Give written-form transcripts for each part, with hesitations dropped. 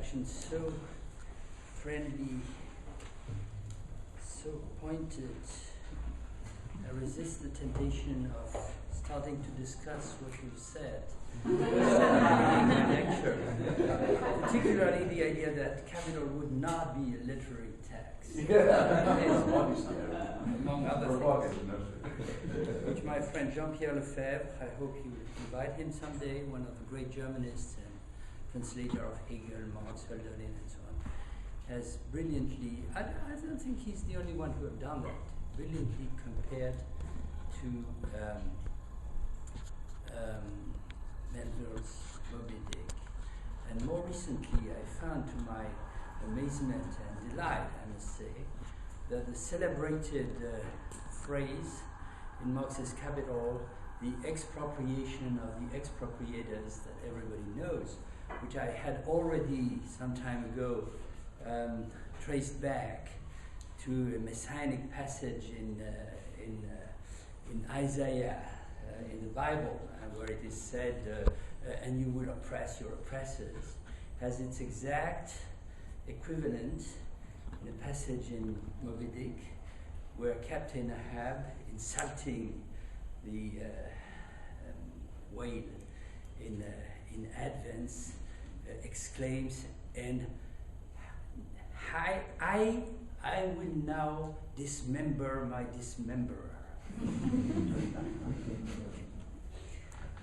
introduction so friendly, so pointed. I resist the temptation of starting to discuss what you've said instead of reading my lecture. Particularly the idea that capital would not be a literary text. Among other things. Which my friend Jean-Pierre Lefebvre, I hope you will invite him someday, one of the great Germanists and translator of Hegel, Marx, Hölderlin, and so on, has brilliantly, I don't think he's the only one who have done that, brilliantly compared to Melville's Moby Dick. And more recently, I found to my amazement and delight, I must say, that the celebrated phrase in Marx's Capital, the expropriation of the expropriators that everybody knows, which I had already some time ago traced back to a messianic passage in Isaiah in the Bible, where it is said, and you will oppress your oppressors, has its exact equivalent in a passage in Moby Dick, where Captain Ahab, insulting the whale in advance, exclaims, and I will now dismember my dismemberer.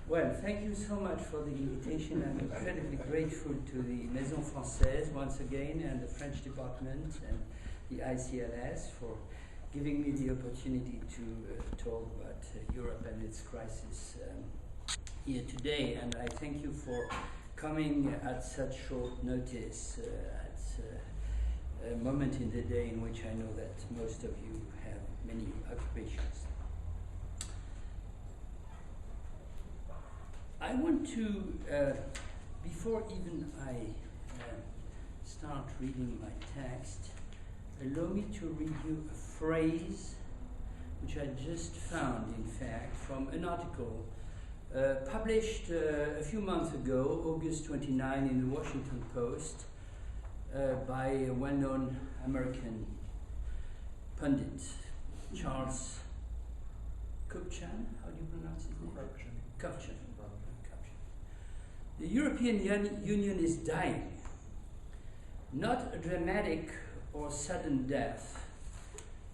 Well, thank you so much for the invitation. I'm incredibly grateful to the Maison Française once again, and the French department and the ICLS for giving me the opportunity to talk about Europe and its crisis here today. And I thank you for coming at such short notice, at a moment in the day in which I know that most of you have many occupations. I want to, before even I start reading my text, allow me to read you a phrase which I just found, in fact, from an article published a few months ago, August 29, in the Washington Post, by a well-known American pundit, Charles Kupchan. How do you pronounce his name? Kupchan. The European Union is dying. Not a dramatic or sudden death,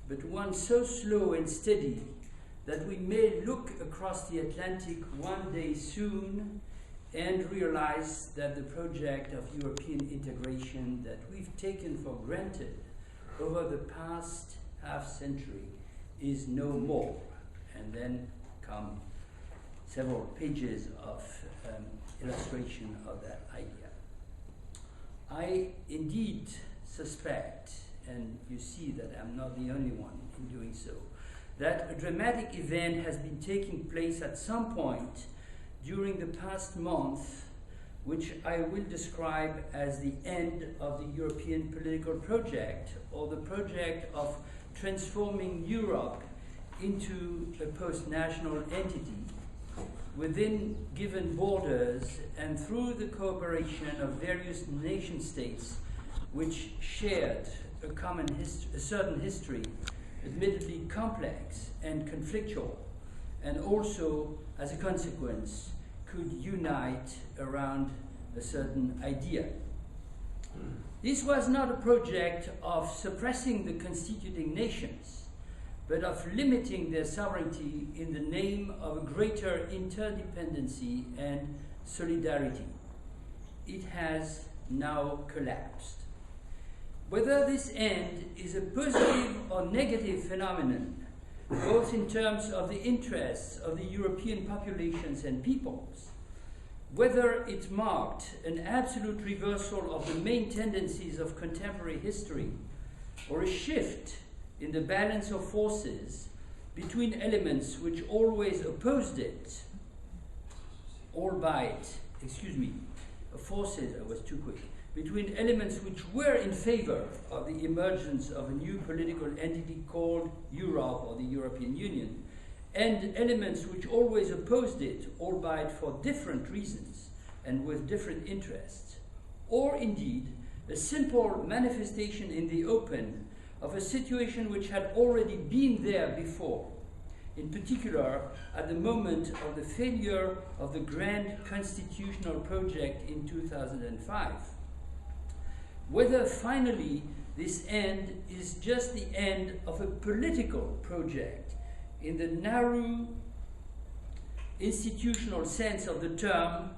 but one so slow and steady that we may look across the Atlantic one day soon and realize that the project of European integration that we've taken for granted over the past half-century is no more. And then come several pages of illustration of that idea. I indeed suspect, and you see that I'm not the only one in doing so, that a dramatic event has been taking place at some point during the past month, which I will describe as the end of the European political project, or the project of transforming Europe into a post-national entity within given borders and through the cooperation of various nation states which shared a certain history, admittedly complex and conflictual, and also, as a consequence, could unite around a certain idea. This was not a project of suppressing the constituting nations, but of limiting their sovereignty in the name of a greater interdependency and solidarity. It has now collapsed. Whether this end is a positive or negative phenomenon, both in terms of the interests of the European populations and peoples, whether it marked an absolute reversal of the main tendencies of contemporary history, or a shift in the balance of forces between elements which always opposed it, between elements which were in favor of the emergence of a new political entity called Europe or the European Union, and elements which always opposed it, albeit for different reasons and with different interests. or indeed a simple manifestation in the open of a situation which had already been there before, in particular at the moment of the failure of the grand constitutional project in 2005. Whether finally this end is just the end of a political project in the narrow institutional sense of the term,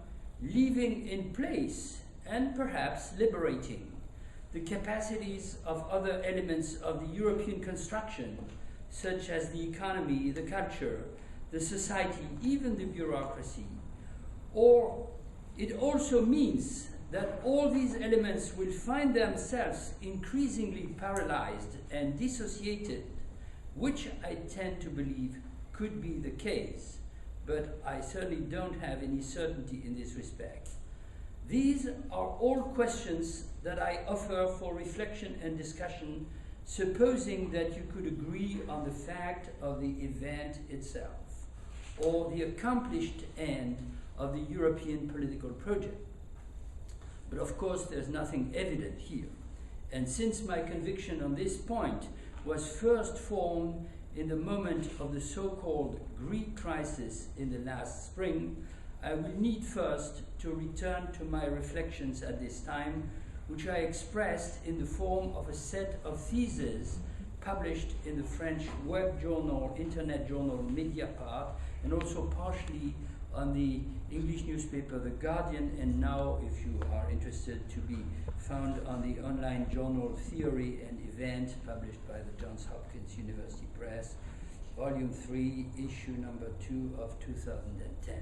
leaving in place and perhaps liberating the capacities of other elements of the European construction, such as the economy, the culture, the society, even the bureaucracy. Or it also means that all these elements will find themselves increasingly paralyzed and dissociated, which I tend to believe could be the case, but I certainly don't have any certainty in this respect. These are all questions that I offer for reflection and discussion, supposing that you could agree on the fact of the event itself, or the accomplished end of the European political project. But of course, there's nothing evident here. And since my conviction on this point was first formed in the moment of the so-called Greek crisis in the last spring, I will need first to return to my reflections at this time, which I expressed in the form of a set of theses published in the French web journal, internet journal Mediapart, and also partially on the English newspaper The Guardian, and now, if you are interested, to be found on the online journal Theory and Event, published by the Johns Hopkins University Press, Volume 3, Issue number 2 of 2010.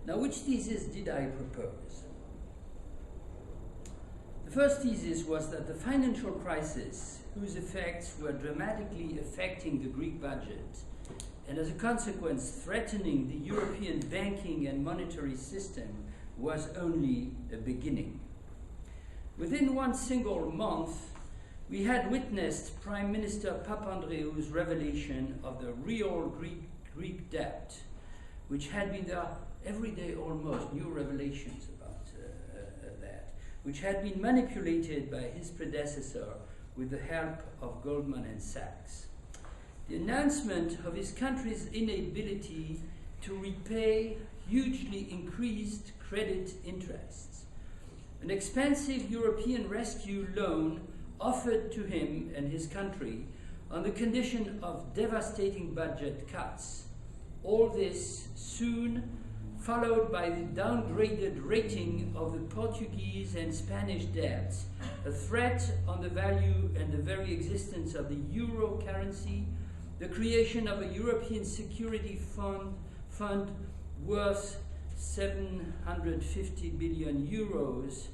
Now, which thesis did I propose? The first thesis was that the financial crisis, whose effects were dramatically affecting the Greek budget, and as a consequence threatening the European banking and monetary system, was only a beginning. Within one single month, we had witnessed Prime Minister Papandreou's revelation of the real Greek debt, which had been there every day almost, new revelations about that, which had been manipulated by his predecessor with the help of Goldman & Sachs. The announcement of his country's inability to repay hugely increased credit interests. An expensive European rescue loan offered to him and his country on the condition of devastating budget cuts. All this soon followed by the downgraded rating of the Portuguese and Spanish debts, a threat on the value and the very existence of the euro currency, the creation of a European security fund worth 750 billion euros,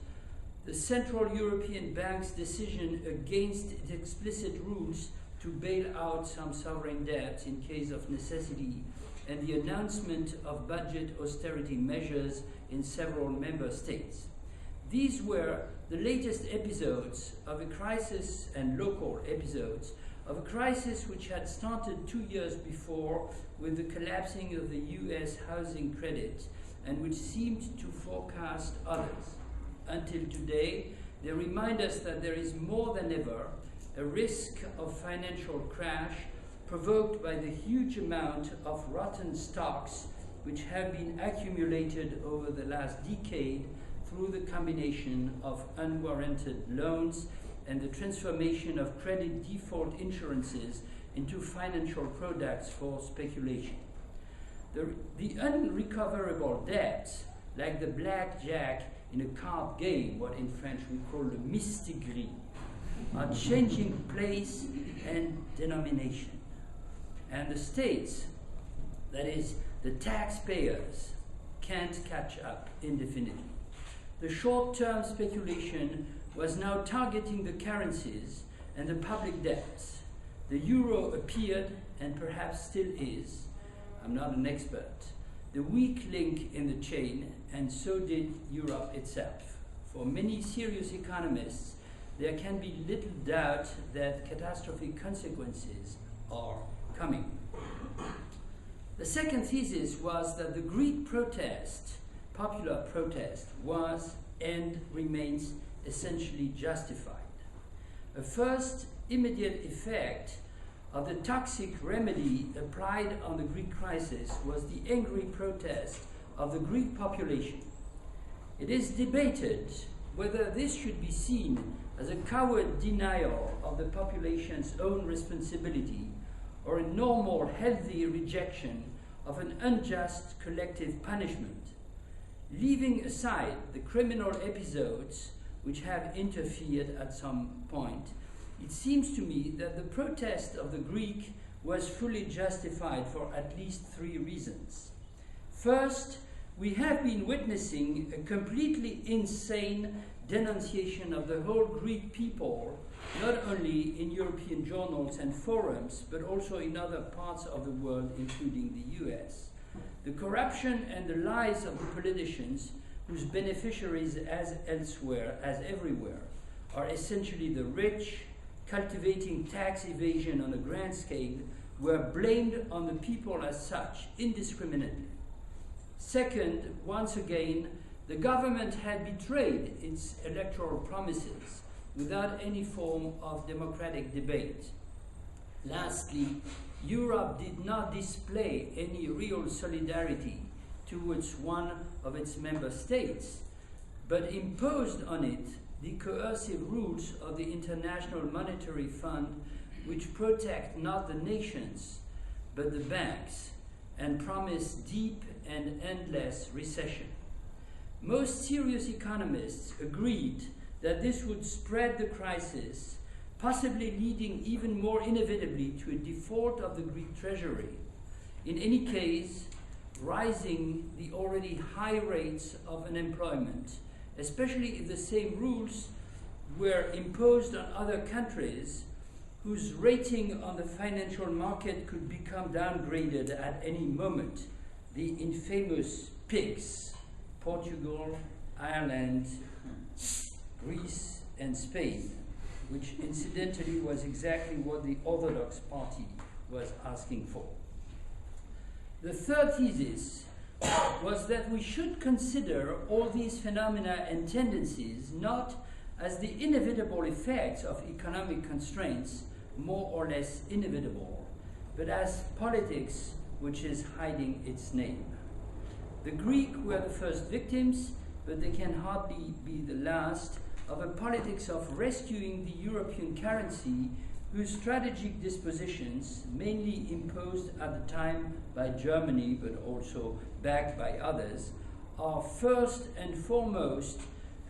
the Central European Bank's decision against its explicit rules to bail out some sovereign debts in case of necessity, and the announcement of budget austerity measures in several member states. These were the latest episodes of a crisis, and local episodes, of a crisis which had started 2 years before with the collapsing of the US housing credit and which seemed to forecast others. Until today, they remind us that there is more than ever a risk of financial crash provoked by the huge amount of rotten stocks which have been accumulated over the last decade through the combination of unwarranted loans and the transformation of credit default insurances into financial products for speculation. The unrecoverable debts, like the blackjack in a card game, what in French we call the mistigris, are changing place and denomination. And the states, that is, the taxpayers, can't catch up indefinitely. The short-term speculation was now targeting the currencies and the public debts. The euro appeared, and perhaps still is, I'm not an expert, the weak link in the chain, and so did Europe itself. For many serious economists, there can be little doubt that catastrophic consequences are coming. The second thesis was that the Greek protest, popular protest, was and remains essentially justified. A first immediate effect of the toxic remedy applied on the Greek crisis was the angry protest of the Greek population. It is debated whether this should be seen as a coward denial of the population's own responsibility or a normal, healthy rejection of an unjust collective punishment. Leaving aside the criminal episodes which have interfered at some point, it seems to me that the protest of the Greek was fully justified for at least three reasons. First, we have been witnessing a completely insane denunciation of the whole Greek people, not only in European journals and forums, but also in other parts of the world, including the US. The corruption and the lies of the politicians, whose beneficiaries, as elsewhere, as everywhere, are essentially the rich, cultivating tax evasion on a grand scale, were blamed on the people as such, indiscriminately. Second, once again, the government had betrayed its electoral promises without any form of democratic debate. Lastly, Europe did not display any real solidarity towards one of its member states, but imposed on it the coercive rules of the International Monetary Fund, which protect not the nations, but the banks, and promise deep and endless recession. Most serious economists agreed that this would spread the crisis, possibly leading even more inevitably to a default of the Greek treasury. In any case, rising the already high rates of unemployment, especially if the same rules were imposed on other countries whose rating on the financial market could become downgraded at any moment. The infamous PIGS, Portugal, Ireland, Greece, and Spain, which incidentally was exactly what the Orthodox Party was asking for. The third thesis was that we should consider all these phenomena and tendencies not as the inevitable effects of economic constraints, more or less inevitable, but as politics which is hiding its name. The Greek were the first victims, but they can hardly be the last, of a politics of rescuing the European currency, whose strategic dispositions, mainly imposed at the time by Germany, but also backed by others, are first and foremost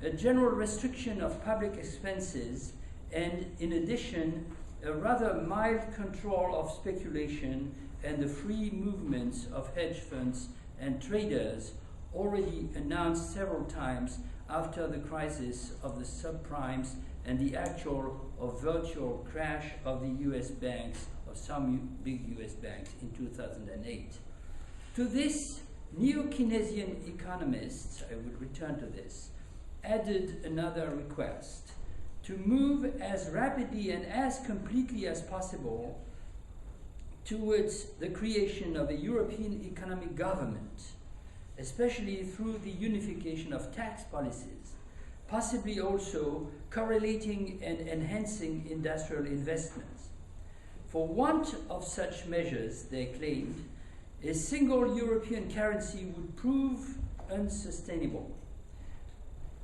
a general restriction of public expenses and, in addition, a rather mild control of speculation and the free movements of hedge funds and traders, already announced several times after the crisis of the subprimes and the actual or virtual crash of the US banks, of some big US banks in 2008. To this, neo-Keynesian economists, I would return to this, added another request: to move as rapidly and as completely as possible towards the creation of a European economic government, especially through the unification of tax policies, possibly also correlating and enhancing industrial investments. For want of such measures, they claimed, a single European currency would prove unsustainable.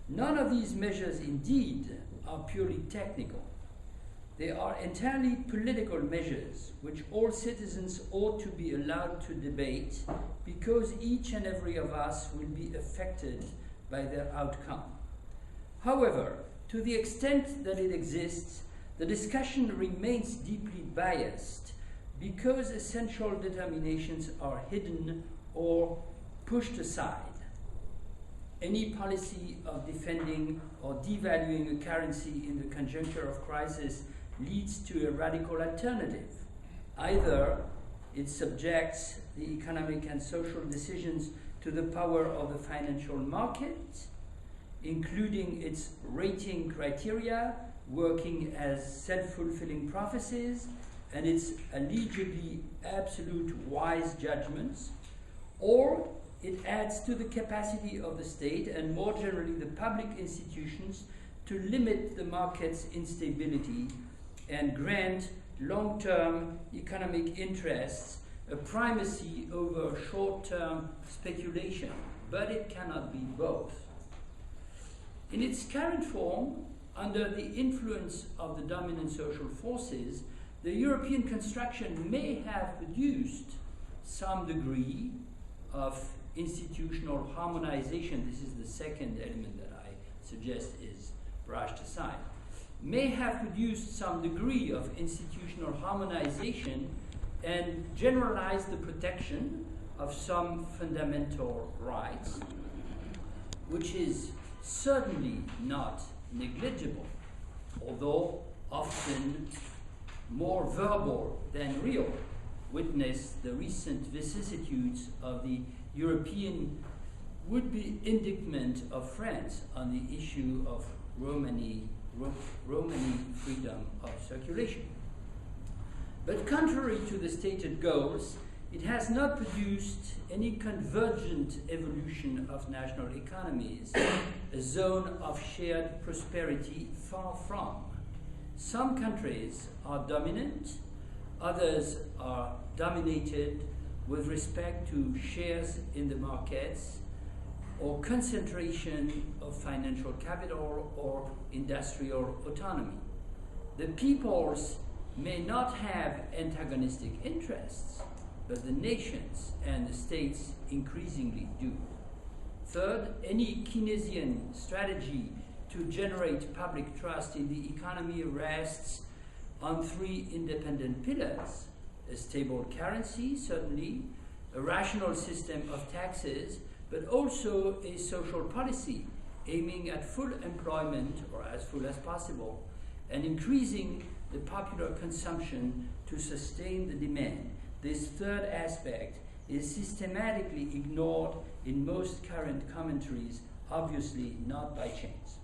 None of these measures, indeed, are purely technical. They are entirely political measures which all citizens ought to be allowed to debate, because each and every of us will be affected by their outcome. However, to the extent that it exists, the discussion remains deeply biased because essential determinations are hidden or pushed aside. Any policy of defending or devaluing a currency in the conjuncture of crisis leads to a radical alternative. Either it subjects the economic and social decisions to the power of the financial market, including its rating criteria, working as self-fulfilling prophecies, and its allegedly absolute wise judgments, or it adds to the capacity of the state and more generally the public institutions to limit the market's instability and grant long-term economic interests a primacy over short-term speculation, but it cannot be both. In its current form, under the influence of the dominant social forces, the European construction may have produced some degree of institutional harmonization. This is the second element that I suggest is brushed aside. May have produced some degree of institutional harmonization and generalized the protection of some fundamental rights, which is certainly not negligible, although often more verbal than real. Witness the recent vicissitudes of the European would-be indictment of France on the issue of Romani freedom of circulation. But contrary to the stated goals, it has not produced any convergent evolution of national economies, a zone of shared prosperity, far from. Some countries are dominant, others are dominated with respect to shares in the markets or concentration of financial capital or industrial autonomy. The peoples may not have antagonistic interests, but the nations and the states increasingly do. Third, any Keynesian strategy to generate public trust in the economy rests on three independent pillars: a stable currency, certainly, a rational system of taxes, but also a social policy aiming at full employment, or as full as possible, and increasing the popular consumption to sustain the demand. This third aspect is systematically ignored in most current commentaries, obviously not by chance.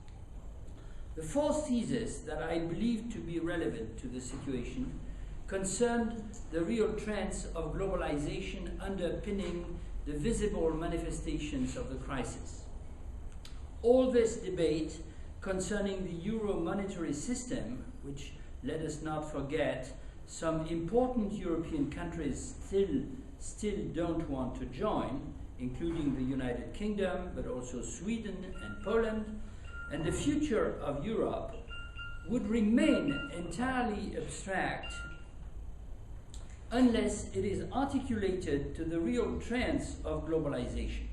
The fourth thesis that I believe to be relevant to the situation concerned the real trends of globalization underpinning the visible manifestations of the crisis. All this debate concerning the euro monetary system, which, let us not forget, some important European countries still don't want to join, including the United Kingdom, but also Sweden and Poland, and the future of Europe would remain entirely abstract unless it is articulated to the real trends of globalization.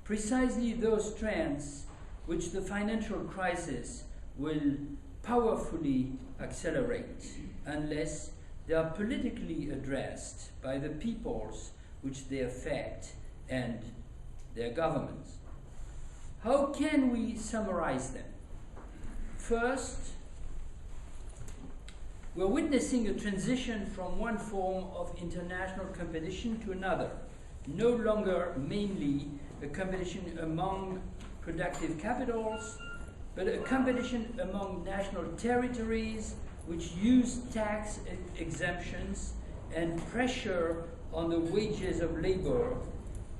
Precisely those trends which the financial crisis will powerfully accelerate unless they are politically addressed by the peoples which they affect and their governments. How can we summarize them? First, we're witnessing a transition from one form of international competition to another, no longer mainly a competition among productive capitals, but a competition among national territories which use tax exemptions and pressure on the wages of labor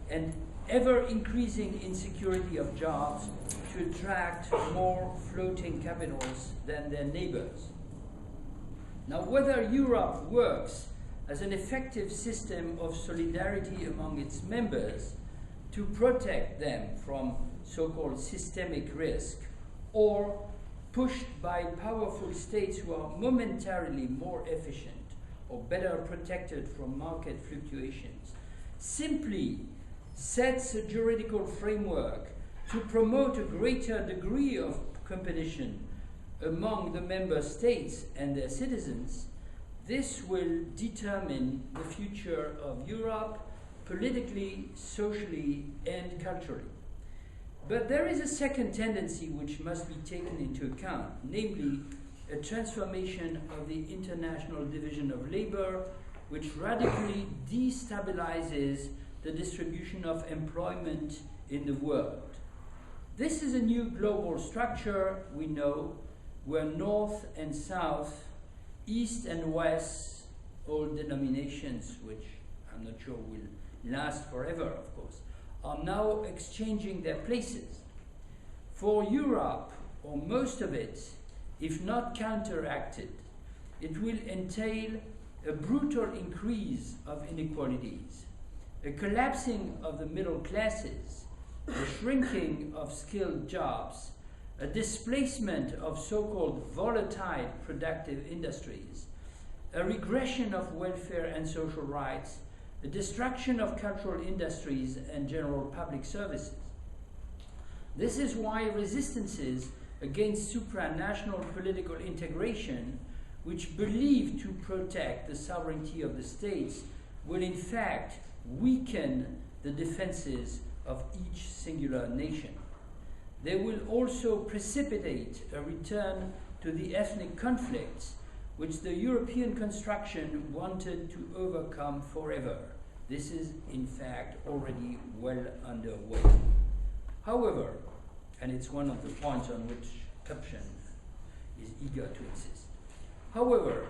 and ever-increasing insecurity of jobs to attract more floating capitals than their neighbors. Now, whether Europe works as an effective system of solidarity among its members to protect them from so-called systemic risk, or pushed by powerful states who are momentarily more efficient or better protected from market fluctuations, simply sets a juridical framework to promote a greater degree of competition among the member states and their citizens, this will determine the future of Europe politically, socially, and culturally. But there is a second tendency which must be taken into account, namely a transformation of the international division of labor, which radically destabilizes the distribution of employment in the world. This is a new global structure, we know, where North and South, East and West, old denominations, which I'm not sure will last forever, of course, are now exchanging their places. For Europe, or most of it, if not counteracted, it will entail a brutal increase of inequalities, a collapsing of the middle classes, a shrinking of skilled jobs, a displacement of so-called volatile productive industries, a regression of welfare and social rights, a destruction of cultural industries and general public services. This is why resistances against supranational political integration, which believe to protect the sovereignty of the states, will in fact weaken the defenses of each singular nation. They will also precipitate a return to the ethnic conflicts which the European construction wanted to overcome forever. This is in fact already well underway. However, and it's one of the points on which Kupchen is eager to insist. However,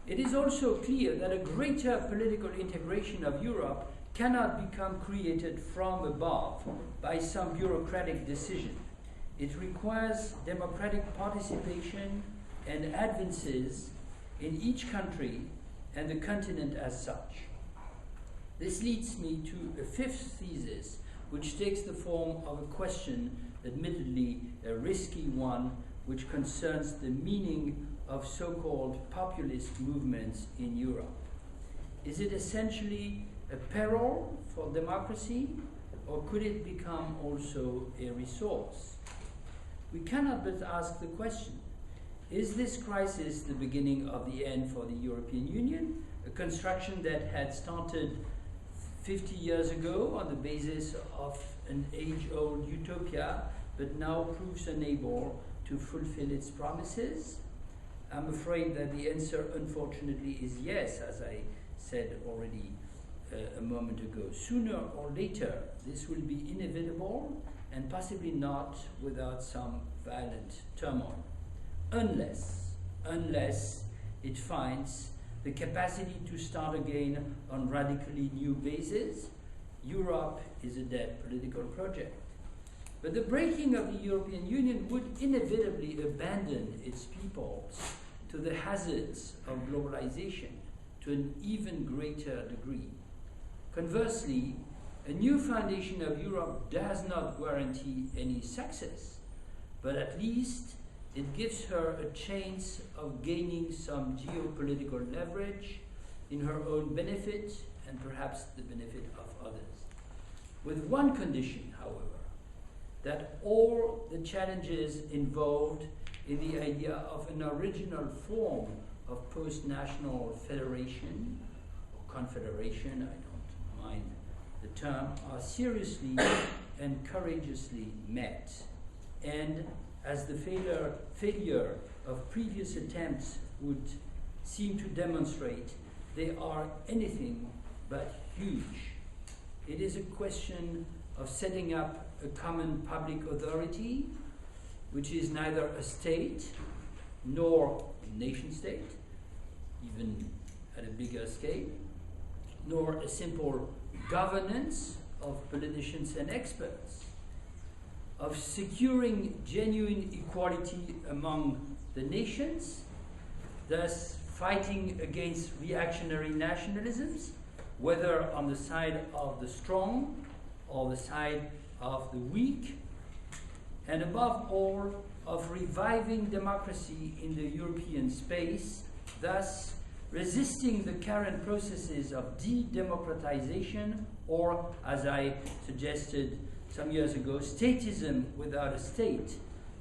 it is also clear that a greater political integration of Europe cannot become created from above by some bureaucratic decision. It requires democratic participation and advances in each country and the continent as such. This leads me to a fifth thesis, which takes the form of a question, admittedly a risky one, which concerns the meaning of so-called populist movements in Europe. Is it essentially a peril for democracy, or could it become also a resource? We cannot but ask the question, is this crisis the beginning of the end for the European Union, a construction that had started 50 years ago on the basis of an age-old utopia, but now proves unable to fulfill its promises? I'm afraid that the answer, unfortunately, is yes, as I said already a moment ago. Sooner or later, this will be inevitable, and possibly not without some violent turmoil, unless it finds the capacity to start again on radically new bases. Europe is a dead political project. But the breaking of the European Union would inevitably abandon its peoples to the hazards of globalization to an even greater degree. Conversely, a new foundation of Europe does not guarantee any success, but at least it gives her a chance of gaining some geopolitical leverage in her own benefit and perhaps the benefit of others. With one condition, however, that all the challenges involved in the idea of an original form of post-national federation or confederation, I don't mind the term, are seriously and courageously met. And as the failure of previous attempts would seem to demonstrate, they are anything but huge. It is a question of setting up a common public authority, which is neither a state nor a nation state, even at a bigger scale, nor a simple governance of politicians and experts, of securing genuine equality among the nations, thus fighting against reactionary nationalisms, whether on the side of the strong or the side of the weak, and above all, of reviving democracy in the European space, thus resisting the current processes of de-democratization, or, as I suggested some years ago, statism without a state,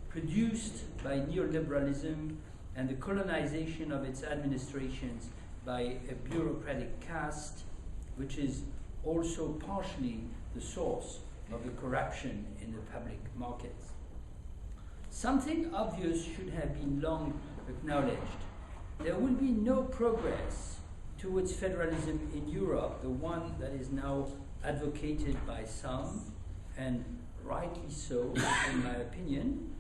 produced by neoliberalism and the colonization of its administrations by a bureaucratic caste, which is also partially the source of the corruption in the public markets. Something obvious should have been long acknowledged. There will be no progress towards federalism in Europe, the one that is now advocated by some, and rightly so, in my opinion.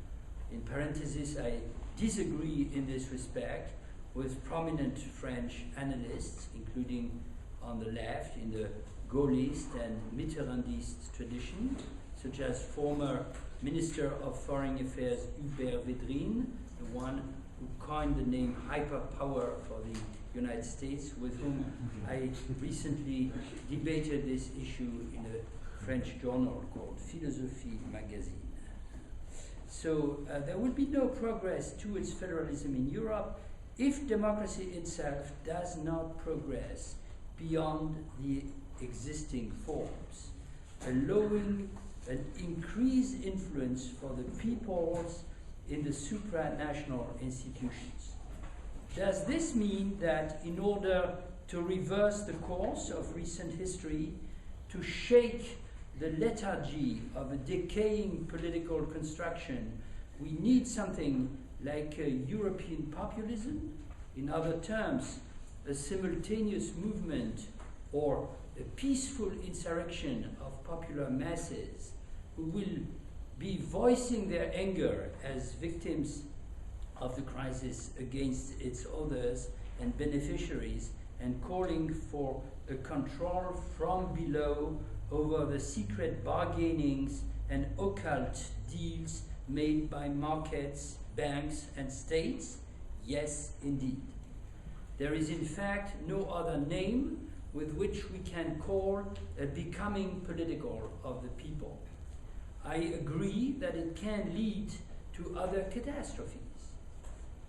In parentheses, I disagree in this respect with prominent French analysts, including on the left, in the Gaullist and Mitterrandist tradition, such as former Minister of Foreign Affairs Hubert Védrine, the one who coined the name hyperpower for the United States, with whom I recently debated this issue in a French journal called Philosophie Magazine. So there will be no progress towards federalism in Europe if democracy itself does not progress beyond the existing forms, allowing an increased influence for the peoples in the supranational institutions. Does this mean that in order to reverse the course of recent history, to shake the lethargy of a decaying political construction, we need something like a European populism? In other terms, a simultaneous movement or a peaceful insurrection of popular masses who will be voicing their anger as victims of the crisis against its authors and beneficiaries, and calling for a control from below over the secret bargainings and occult deals made by markets, banks, and states? Yes, indeed. There is in fact no other name with which we can call a becoming political of the people. I agree that it can lead to other catastrophes,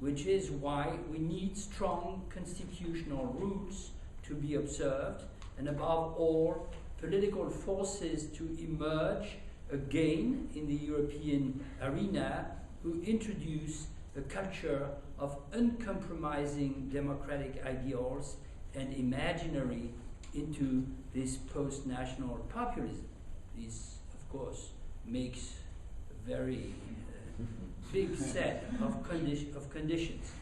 which is why we need strong constitutional rules to be observed, and above all, political forces to emerge again in the European arena who introduce a culture of uncompromising democratic ideals and imaginary into this post-national populism. This, of course, makes a very big set of conditions.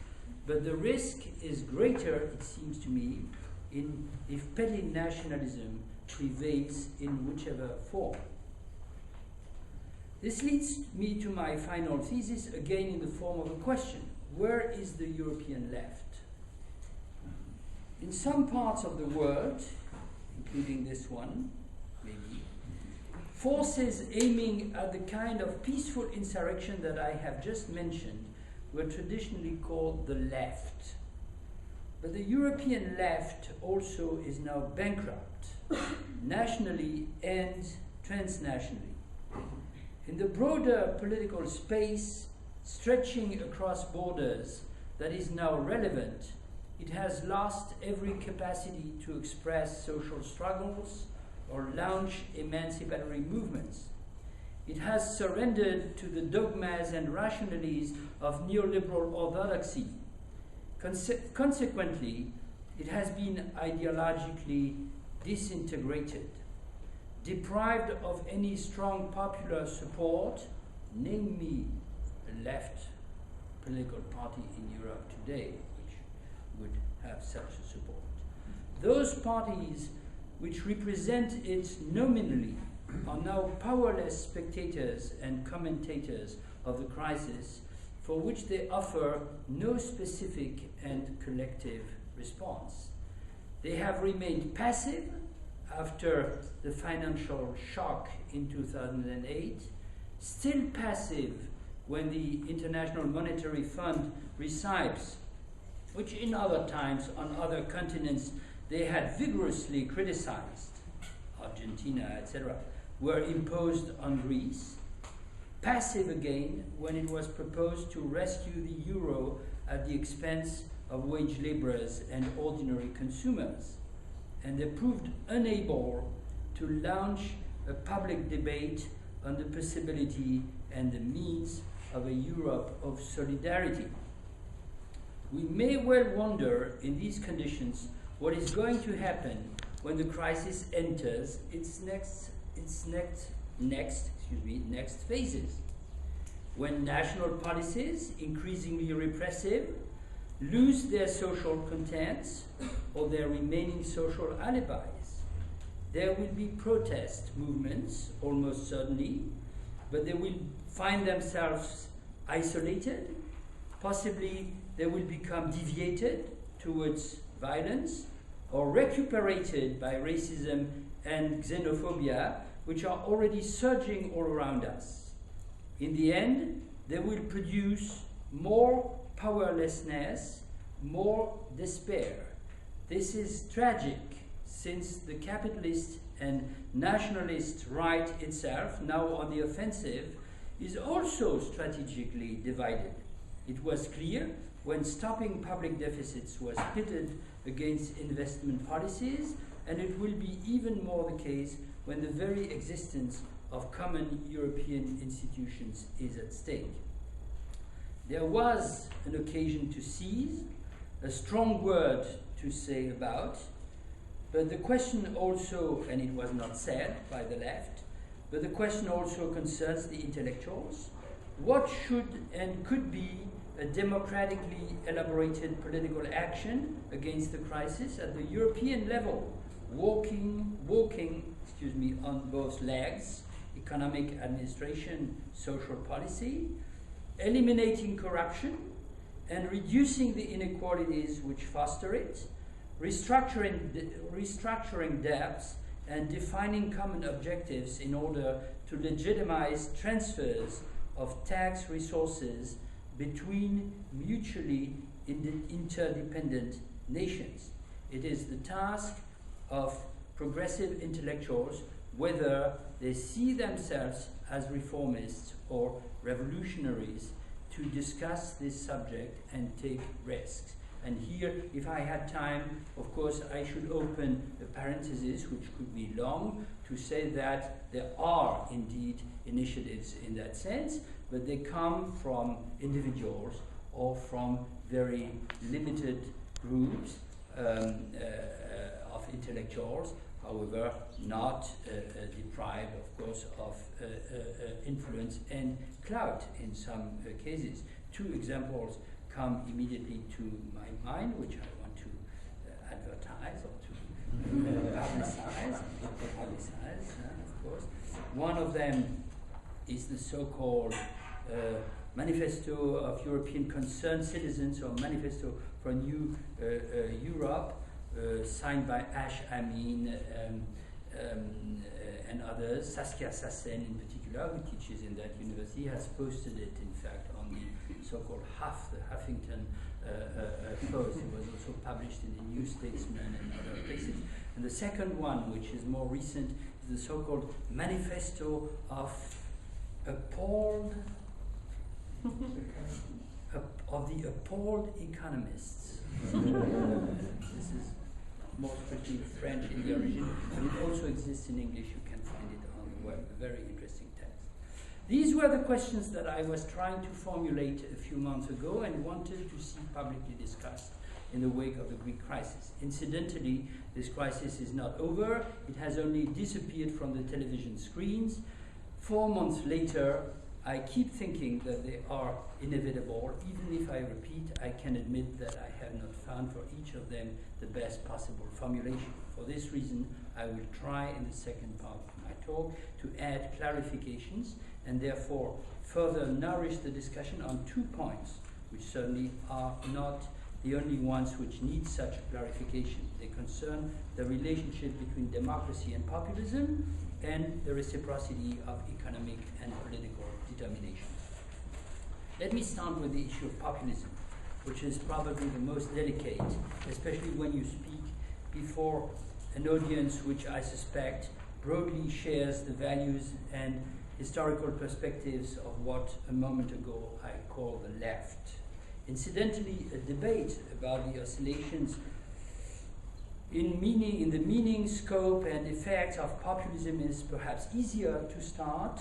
But the risk is greater, it seems to me, if petty nationalism prevails in whichever form. This leads me to my final thesis, again in the form of a question. Where is the European left? In some parts of the world, including this one, maybe, forces aiming at the kind of peaceful insurrection that I have just mentioned were traditionally called the left. But the European left also is now bankrupt, nationally and transnationally. In the broader political space, stretching across borders, that is now relevant, it has lost every capacity to express social struggles or launch emancipatory movements. It has surrendered to the dogmas and rationales of neoliberal orthodoxy. Consequently, it has been ideologically disintegrated, deprived of any strong popular support. Name me a left political party in Europe today which would have such a support. Those parties which represent it nominally are now powerless spectators and commentators of the crisis, for which they offer no specific and collective response. They have remained passive after the financial shock in 2008, still passive when the International Monetary Fund recipes, which in other times on other continents they had vigorously criticized, Argentina, etc., were imposed on Greece. Passive again when it was proposed to rescue the euro at the expense of wage laborers and ordinary consumers. And they proved unable to launch a public debate on the possibility and the means of a Europe of solidarity. We may well wonder in these conditions what is going to happen when the crisis enters its next phases, when national policies, increasingly repressive, lose their social contents or their remaining social alibis. There will be protest movements, almost certainly, but they will find themselves isolated. Possibly they will become deviated towards violence or recuperated by racism and xenophobia, which are already surging all around us. In the end, they will produce more powerlessness, more despair. This is tragic, since the capitalist and nationalist right itself, now on the offensive, is also strategically divided. It was clear when stopping public deficits was pitted against investment policies, and it will be even more the case when the very existence of common European institutions is at stake. There was an occasion to seize, a strong word to say about, but the question also, and it was not said by the left, but the question also concerns the intellectuals. What should and could be a democratically elaborated political action against the crisis at the European level, walking on both legs, economic administration, social policy, eliminating corruption and reducing the inequalities which foster it, restructuring debts and defining common objectives in order to legitimize transfers of tax resources between mutually interdependent nations. It is the task of progressive intellectuals, whether they see themselves as reformists or revolutionaries, to discuss this subject and take risks. And here, if I had time, of course, I should open a parenthesis, which could be long, to say that there are indeed initiatives in that sense, but they come from individuals or from very limited groups of intellectuals, however, not deprived, of course, of influence and clout in some cases. Two examples come immediately to my mind, which I want to advertise or to publicize, of course. One of them is the so-called Manifesto of European Concerned Citizens, or Manifesto for a New Europe, signed by Ash Amin and others. Saskia Sassen, in particular, who teaches in that university, has posted it, in fact, on the so-called the Huffington Post. It was also published in the New Statesman and other places. And the second one, which is more recent, is the so-called Manifesto of Appalled of the Appalled Economists. This is more strictly French in the origin, but it also exists in English. You can find it on the web. A very interesting text. These were the questions that I was trying to formulate a few months ago and wanted to see publicly discussed in the wake of the Greek crisis. Incidentally, this crisis is not over. It has only disappeared from the television screens. 4 months later, I keep thinking that they are inevitable. Even if I repeat, I can admit that I have not found for each of them the best possible formulation. For this reason, I will try in the second part of my talk to add clarifications and therefore further nourish the discussion on 2 points, which certainly are not the only ones which need such clarification. They concern the relationship between democracy and populism and the reciprocity of economic and political determination. Let me start with the issue of populism, which is probably the most delicate, especially when you speak before an audience which I suspect broadly shares the values and historical perspectives of what a moment ago I called the left. Incidentally, a debate about the oscillations in the meaning, scope, and effects of populism is perhaps easier to start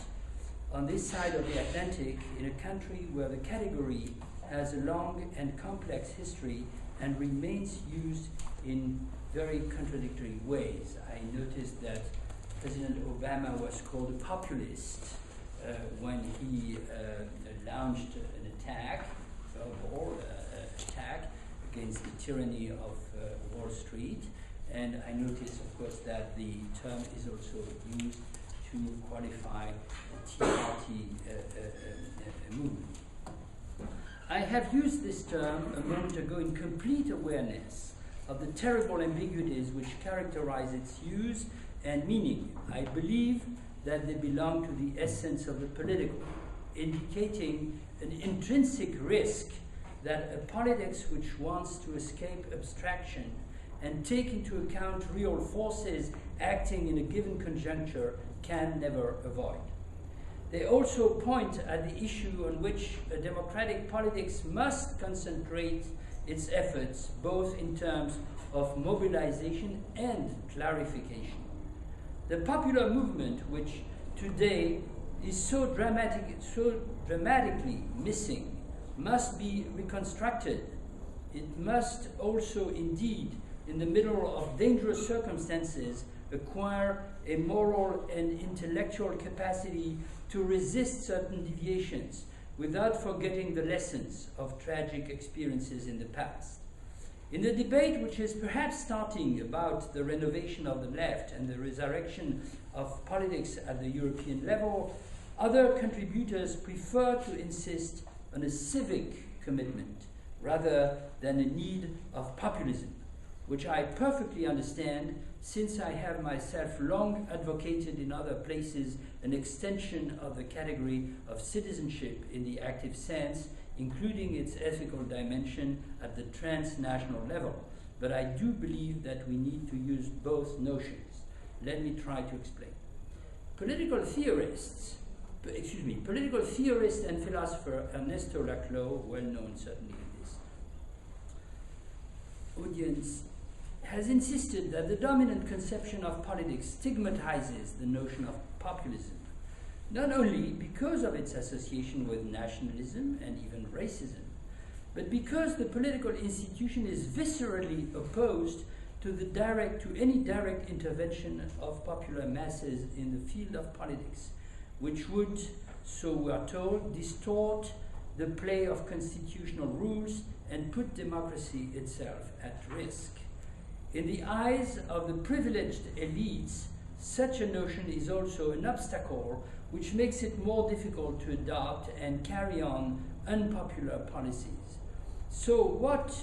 on this side of the Atlantic, in a country where the category has a long and complex history and remains used in very contradictory ways. I noticed that President Obama was called a populist when he launched an attack, verbal attack, against the tyranny of Wall Street. And I noticed, of course, that the term is also used to qualify the Tea Party movement. I have used this term a moment ago in complete awareness of the terrible ambiguities which characterize its use and meaning. I believe that they belong to the essence of the political, indicating an intrinsic risk that a politics which wants to escape abstraction and take into account real forces acting in a given conjuncture can never avoid. They also point at the issue on which a democratic politics must concentrate its efforts, both in terms of mobilization and clarification. The popular movement, which today is so dramatically missing, must be reconstructed. It must also indeed, in the middle of dangerous circumstances, acquire a moral and intellectual capacity to resist certain deviations without forgetting the lessons of tragic experiences in the past. In the debate which is perhaps starting about the renovation of the left and the resurrection of politics at the European level, other contributors prefer to insist on a civic commitment rather than a need of populism, which I perfectly understand, since I have myself long advocated in other places an extension of the category of citizenship in the active sense, including its ethical dimension at the transnational level. But I do believe that we need to use both notions. Let me try to explain. Political theorist and philosopher Ernesto Laclau, well known certainly in this audience, has insisted that the dominant conception of politics stigmatizes the notion of populism, not only because of its association with nationalism and even racism, but because the political institution is viscerally opposed to any direct intervention of popular masses in the field of politics, which would, so we are told, distort the play of constitutional rules and put democracy itself at risk. In the eyes of the privileged elites, such a notion is also an obstacle which makes it more difficult to adopt and carry on unpopular policies. So what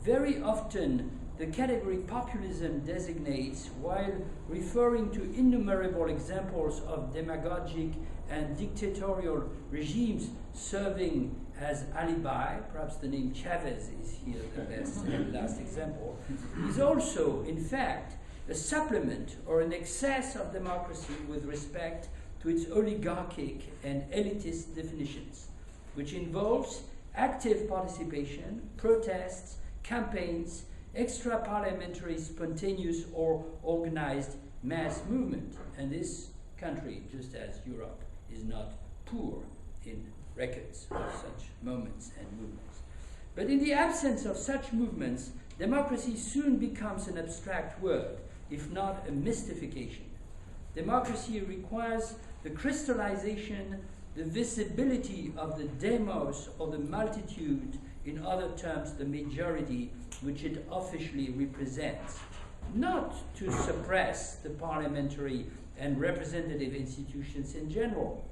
very often the category populism designates, while referring to innumerable examples of demagogic and dictatorial regimes serving as alibi, perhaps the name Chavez is here the best and last example, is also, in fact, a supplement or an excess of democracy with respect to its oligarchic and elitist definitions, which involves active participation, protests, campaigns, extra-parliamentary, spontaneous or organized mass movement. And this country, just as Europe, is not poor in records of such moments and movements. But in the absence of such movements, democracy soon becomes an abstract word, if not a mystification. Democracy requires the crystallization, the visibility of the demos or the multitude, in other terms, the majority, which it officially represents, not to suppress the parliamentary and representative institutions in general,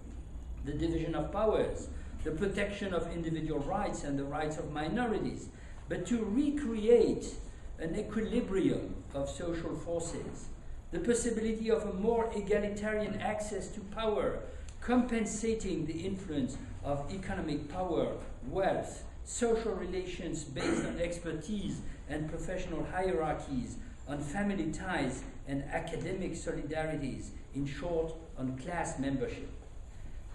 the division of powers, the protection of individual rights and the rights of minorities, but to recreate an equilibrium of social forces, the possibility of a more egalitarian access to power, compensating the influence of economic power, wealth, social relations based on expertise and professional hierarchies, on family ties and academic solidarities, in short, on class membership.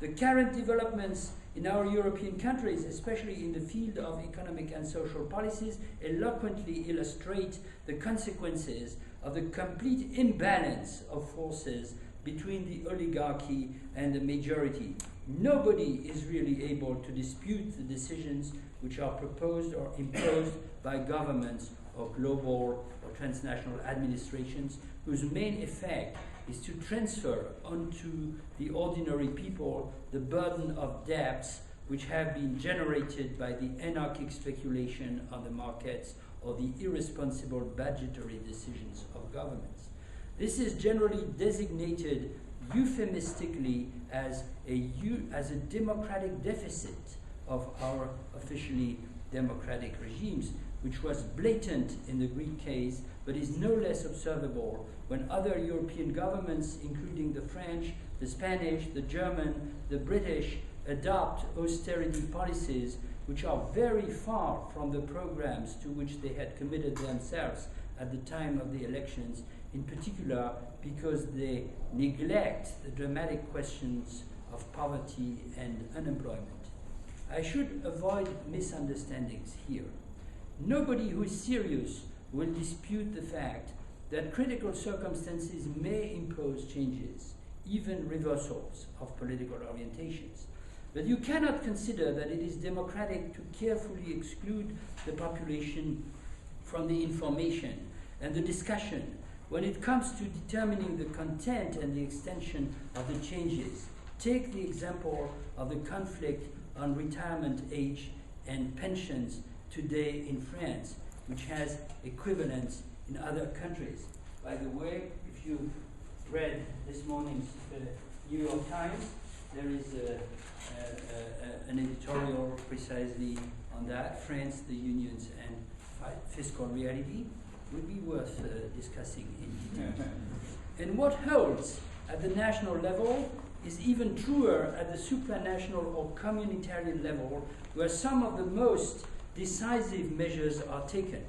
The current developments in our European countries, especially in the field of economic and social policies, eloquently illustrate the consequences of the complete imbalance of forces between the oligarchy and the majority. Nobody is really able to dispute the decisions which are proposed or imposed by governments or global or transnational administrations, whose main effect is to transfer onto the ordinary people the burden of debts which have been generated by the anarchic speculation on the markets or the irresponsible budgetary decisions of governments. This is generally designated euphemistically as a democratic deficit of our officially democratic regimes, which was blatant in the Greek case but is no less observable when other European governments, including the French, the Spanish, the German, the British, adopt austerity policies which are very far from the programs to which they had committed themselves at the time of the elections, in particular because they neglect the dramatic questions of poverty and unemployment. I should avoid misunderstandings here. Nobody who is serious will dispute the fact that critical circumstances may impose changes, even reversals of political orientations. But you cannot consider that it is democratic to carefully exclude the population from the information and the discussion when it comes to determining the content and the extension of the changes. Take the example of the conflict on retirement age and pensions today in France, which has equivalents in other countries. By the way, if you read this morning's New York Times, there is an editorial precisely on that. France, the unions, and fiscal reality would be worth discussing in detail. And what holds at the national level is even truer at the supranational or communitarian level, where some of the most decisive measures are taken.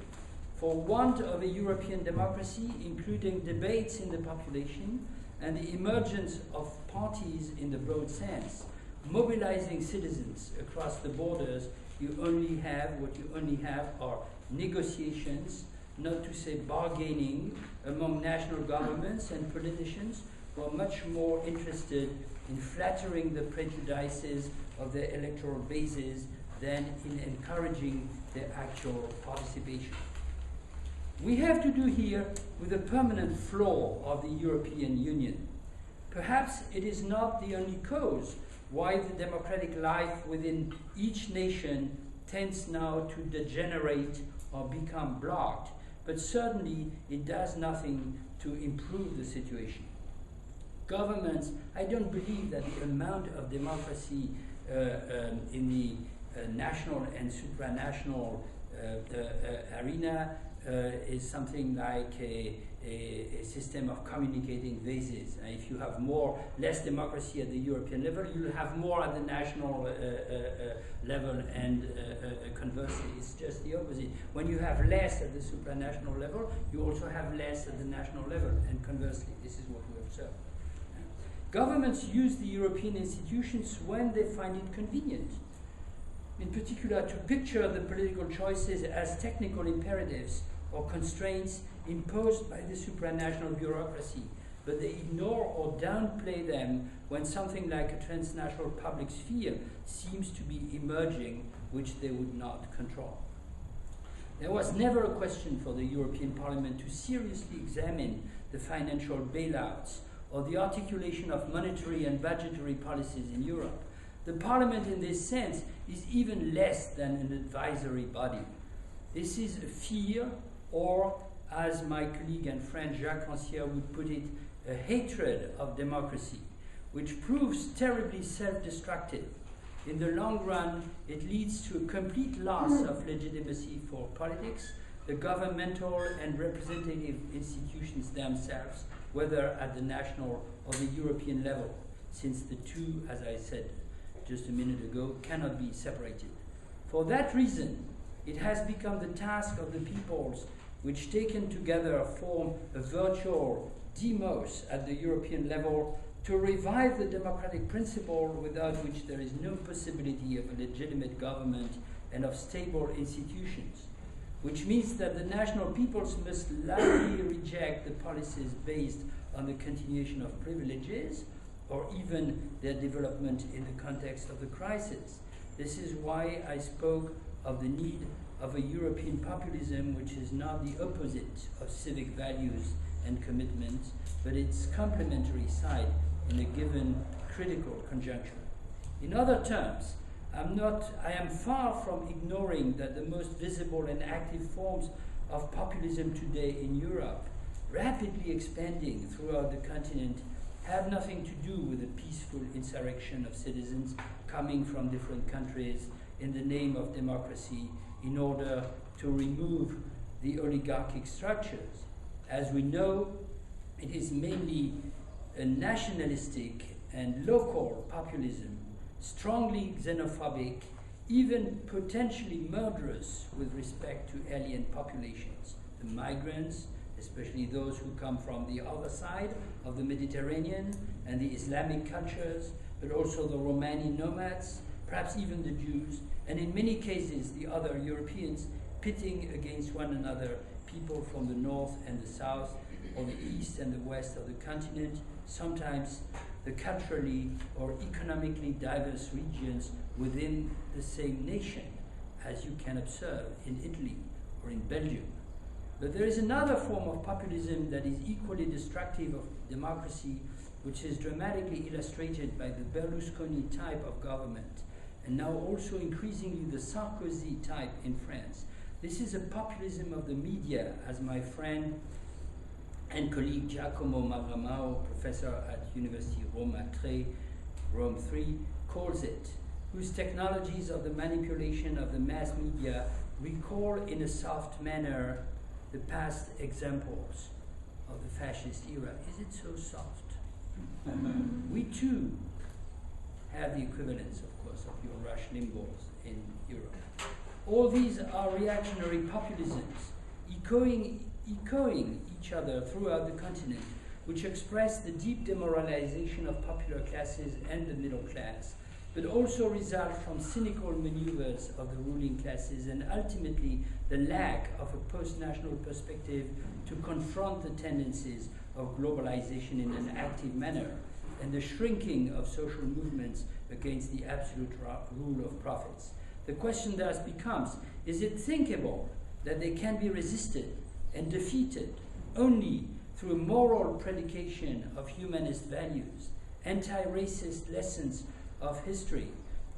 For want of a European democracy, including debates in the population and the emergence of parties in the broad sense, mobilizing citizens across the borders, what you only have are negotiations, not to say bargaining, among national governments and politicians who are much more interested in flattering the prejudices of their electoral bases than in encouraging their actual participation. We have to do here with a permanent flaw of the European Union. Perhaps it is not the only cause why the democratic life within each nation tends now to degenerate or become blocked, but certainly it does nothing to improve the situation. Governments, I don't believe that the amount of democracy in the national and supranational arena is something like a system of communicating vases. If you have less democracy at the European level, you'll have more at the national level, and conversely, it's just the opposite. When you have less at the supranational level, you also have less at the national level, and conversely, this is what we observe. Governments use the European institutions when they find it convenient, in particular to picture the political choices as technical imperatives or constraints imposed by the supranational bureaucracy, but they ignore or downplay them when something like a transnational public sphere seems to be emerging, which they would not control. There was never a question for the European Parliament to seriously examine the financial bailouts or the articulation of monetary and budgetary policies in Europe. The Parliament in this sense is even less than an advisory body. This is a fear, or as my colleague and friend Jacques Rancière would put it, a hatred of democracy, which proves terribly self-destructive. In the long run, it leads to a complete loss of legitimacy for politics, the governmental and representative institutions themselves, whether at the national or the European level, since the two, as I said just a minute ago, cannot be separated. For that reason, it has become the task of the peoples which taken together form a virtual demos at the European level to revive the democratic principle without which there is no possibility of a legitimate government and of stable institutions, which means that the national peoples must loudly reject the policies based on the continuation of privileges or even their development in the context of the crisis. This is why I spoke of the need of a European populism which is not the opposite of civic values and commitments, but its complementary side in a given critical conjuncture. In other terms, I am far from ignoring that the most visible and active forms of populism today in Europe, rapidly expanding throughout the continent, have nothing to do with the peaceful insurrection of citizens coming from different countries in the name of democracy in order to remove the oligarchic structures. As we know, it is mainly a nationalistic and local populism, strongly xenophobic, even potentially murderous with respect to alien populations. The migrants, especially those who come from the other side of the Mediterranean, and the Islamic cultures, but also the Romani nomads, perhaps even the Jews, and in many cases the other Europeans, pitting against one another people from the north and the south, or the east and the west of the continent, sometimes the culturally or economically diverse regions within the same nation, as you can observe in Italy or in Belgium. But there is another form of populism that is equally destructive of democracy, which is dramatically illustrated by the Berlusconi type of government, and now also increasingly the Sarkozy type in France. This is a populism of the media, as my friend and colleague Giacomo Magramao, professor at University Rome 3, calls it, whose technologies of the manipulation of the mass media recall in a soft manner the past examples of the fascist era. Is it so soft? We too have the equivalents, of course, of your Rush Limbaughs in Europe. All these are reactionary populisms, echoing each other throughout the continent, which express the deep demoralization of popular classes and the middle class, but also result from cynical maneuvers of the ruling classes and ultimately the lack of a post-national perspective to confront the tendencies of globalization in an active manner and the shrinking of social movements against the absolute rule of profits. The question thus becomes, is it thinkable that they can be resisted and defeated only through a moral predication of humanist values, anti-racist lessons of history,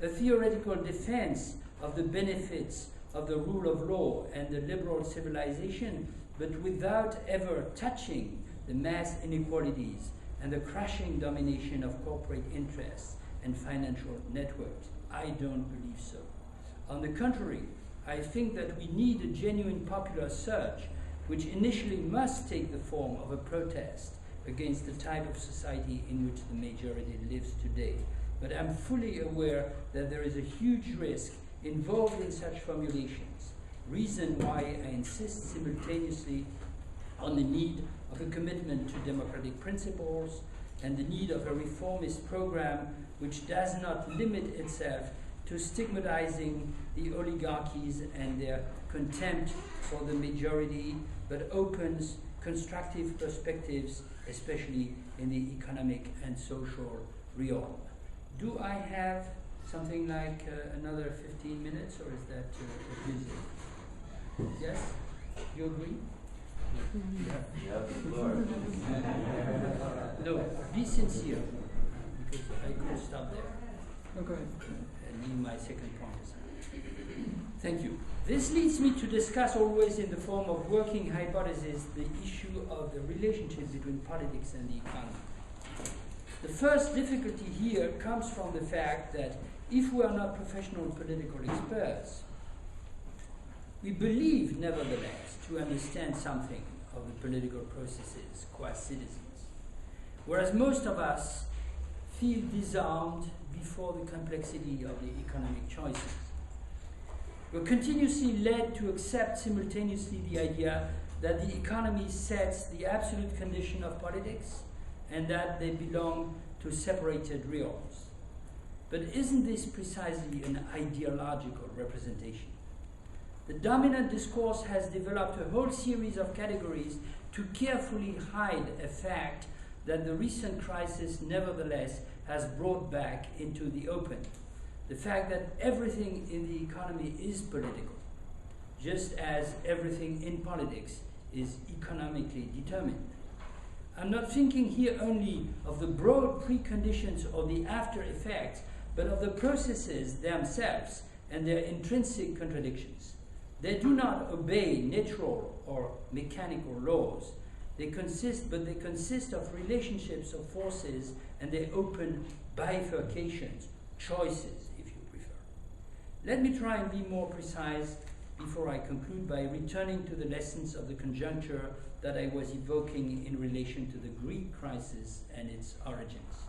a theoretical defense of the benefits of the rule of law and the liberal civilization, but without ever touching the mass inequalities and the crushing domination of corporate interests and financial networks? I don't believe so. On the contrary, I think that we need a genuine popular surge, which initially must take the form of a protest against the type of society in which the majority lives today. But I'm fully aware that there is a huge risk involved in such formulations, reason why I insist simultaneously on the need of a commitment to democratic principles and the need of a reformist program which does not limit itself to stigmatizing the oligarchies and their contempt for the majority, but opens constructive perspectives, especially in the economic and social realm. Do I have something like another 15 minutes, or is that busy? Yes? You agree? No, be sincere, because I could stop there. Okay. And leave my second point aside. Thank you. This leads me to discuss, always in the form of working hypothesis, the issue of the relationship between politics and the economy. The first difficulty here comes from the fact that if we are not professional political experts, we believe, nevertheless, to understand something of the political processes qua citizens, whereas most of us feel disarmed before the complexity of the economic choices. We're continuously led to accept simultaneously the idea that the economy sets the absolute condition of politics and that they belong to separated realms. But isn't this precisely an ideological representation? The dominant discourse has developed a whole series of categories to carefully hide a fact that the recent crisis nevertheless has brought back into the open. The fact that everything in the economy is political, just as everything in politics is economically determined. I'm not thinking here only of the broad preconditions or the after effects, but of the processes themselves and their intrinsic contradictions. They do not obey natural or mechanical laws. They consist of relationships of forces, and they open bifurcations, choices, if you prefer. Let me try and be more precise before I conclude by returning to the lessons of the conjuncture that I was evoking in relation to the Greek crisis and its origins.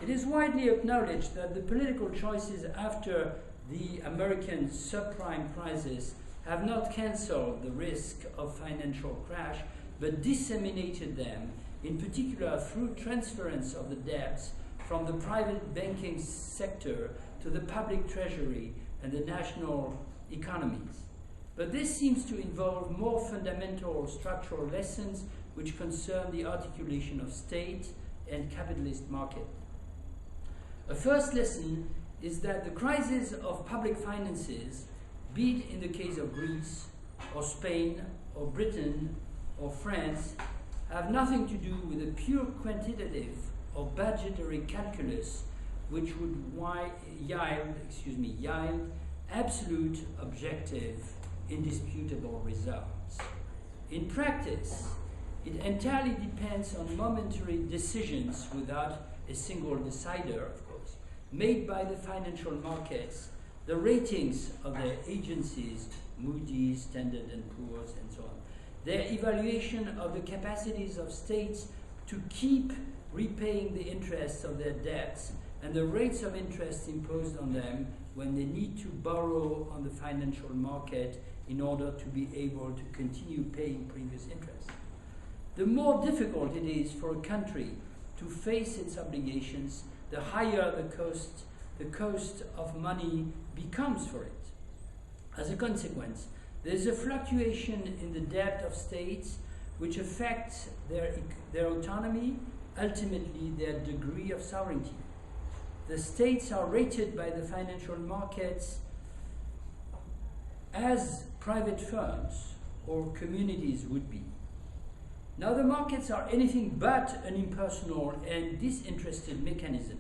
It is widely acknowledged that the political choices after the American subprime crisis have not cancelled the risk of financial crash, but disseminated them, in particular through transference of the debts from the private banking sector to the public treasury and the national economies. But this seems to involve more fundamental structural lessons which concern the articulation of state and capitalist market. A first lesson is that the crisis of public finances, be it in the case of Greece, or Spain, or Britain, or France, have nothing to do with a pure quantitative or budgetary calculus which would yield absolute, objective, indisputable results. In practice, it entirely depends on momentary decisions without a single decider, of course, made by the financial markets, the ratings of their agencies, Moody's, Standard & Poor's, and so on, their evaluation of the capacities of states to keep repaying the interests of their debts, and the rates of interest imposed on them when they need to borrow on the financial market in order to be able to continue paying previous interest. The more difficult it is for a country to face its obligations, the higher the cost of money becomes for it. As a consequence, there is a fluctuation in the debt of states which affects their autonomy, ultimately their degree of sovereignty. The states are rated by the financial markets as private firms or communities would be. Now the markets are anything but an impersonal and disinterested mechanism.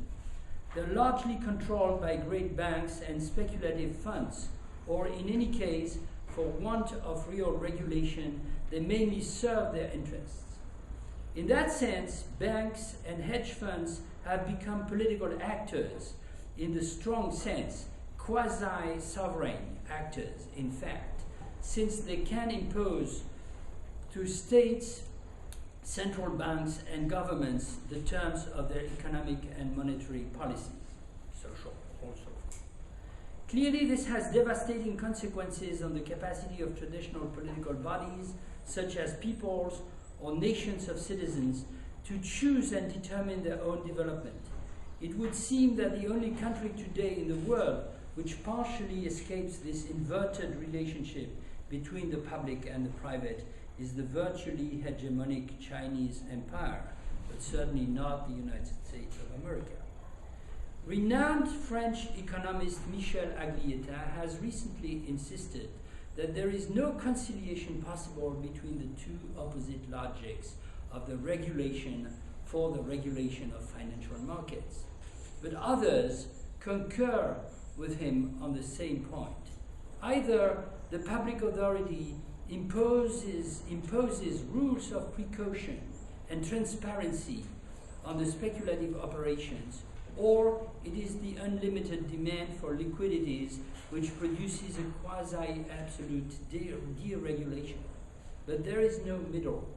They're largely controlled by great banks and speculative funds, or in any case, for want of real regulation, they mainly serve their interests. In that sense, banks and hedge funds have become political actors in the strong sense, quasi-sovereign actors, in fact, since they can impose to states, central banks, and governments the terms of their economic and monetary policies, social also. Clearly, this has devastating consequences on the capacity of traditional political bodies, such as peoples or nations of citizens, to choose and determine their own development. It would seem that the only country today in the world which partially escapes this inverted relationship between the public and the private is the virtually hegemonic Chinese empire, but certainly not the United States of America. Renowned French economist Michel Aglietta has recently insisted that there is no conciliation possible between the two opposite logics of the regulation for the regulation of financial markets. But others concur with him on the same point. Either the public authority imposes rules of precaution and transparency on the speculative operations, or it is the unlimited demand for liquidities which produces a quasi-absolute deregulation. But there is no middle.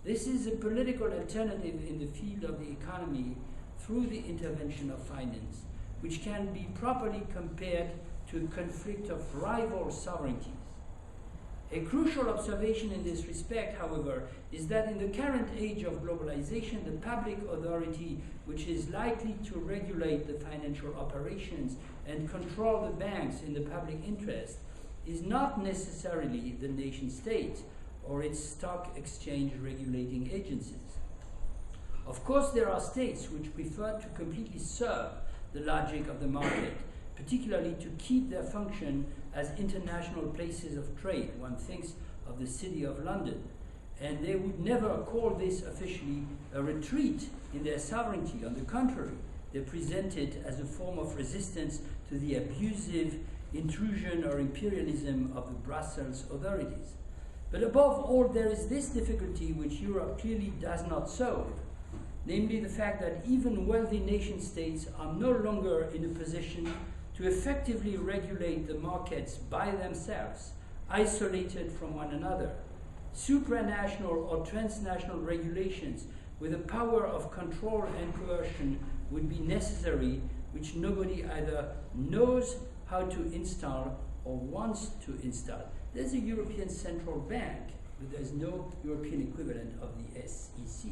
This is a political alternative in the field of the economy through the intervention of finance, which can be properly compared to a conflict of rival sovereignties. A crucial observation in this respect, however, is that in the current age of globalization, the public authority which is likely to regulate the financial operations and control the banks in the public interest is not necessarily the nation state or its stock exchange regulating agencies. Of course, there are states which prefer to completely serve the logic of the market, particularly to keep their function as international places of trade. One thinks of the City of London, and they would never call this officially a retreat in their sovereignty. On the contrary, they present it as a form of resistance to the abusive intrusion or imperialism of the Brussels authorities. But above all, there is this difficulty which Europe clearly does not solve, namely the fact that even wealthy nation states are no longer in a position to effectively regulate the markets by themselves, isolated from one another. Supranational or transnational regulations with a power of control and coercion would be necessary, which nobody either knows how to install or wants to install. There's a European Central Bank, but there's no European equivalent of the SEC.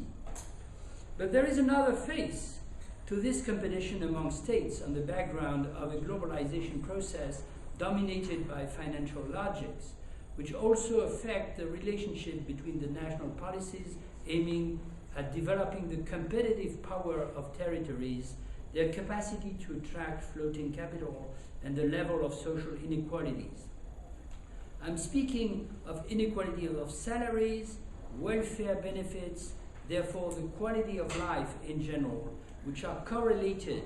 But there is another face to this competition among states on the background of a globalization process dominated by financial logics, which also affect the relationship between the national policies aiming at developing the competitive power of territories, their capacity to attract floating capital, and the level of social inequalities. I'm speaking of inequality of salaries, welfare benefits, therefore the quality of life in general, which are correlated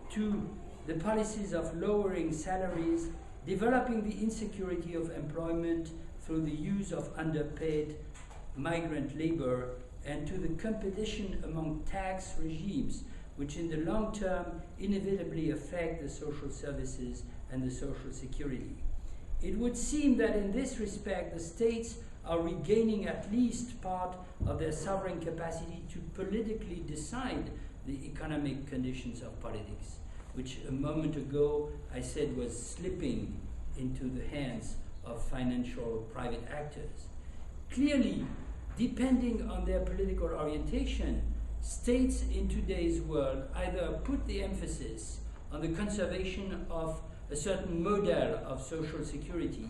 to the policies of lowering salaries, developing the insecurity of employment through the use of underpaid migrant labor, and to the competition among tax regimes, which in the long term inevitably affect the social services and the social security. It would seem that in this respect, the states are regaining at least part of their sovereign capacity to politically decide the economic conditions of politics, which a moment ago I said was slipping into the hands of financial private actors. Clearly, depending on their political orientation, states in today's world either put the emphasis on the conservation of a certain model of social security,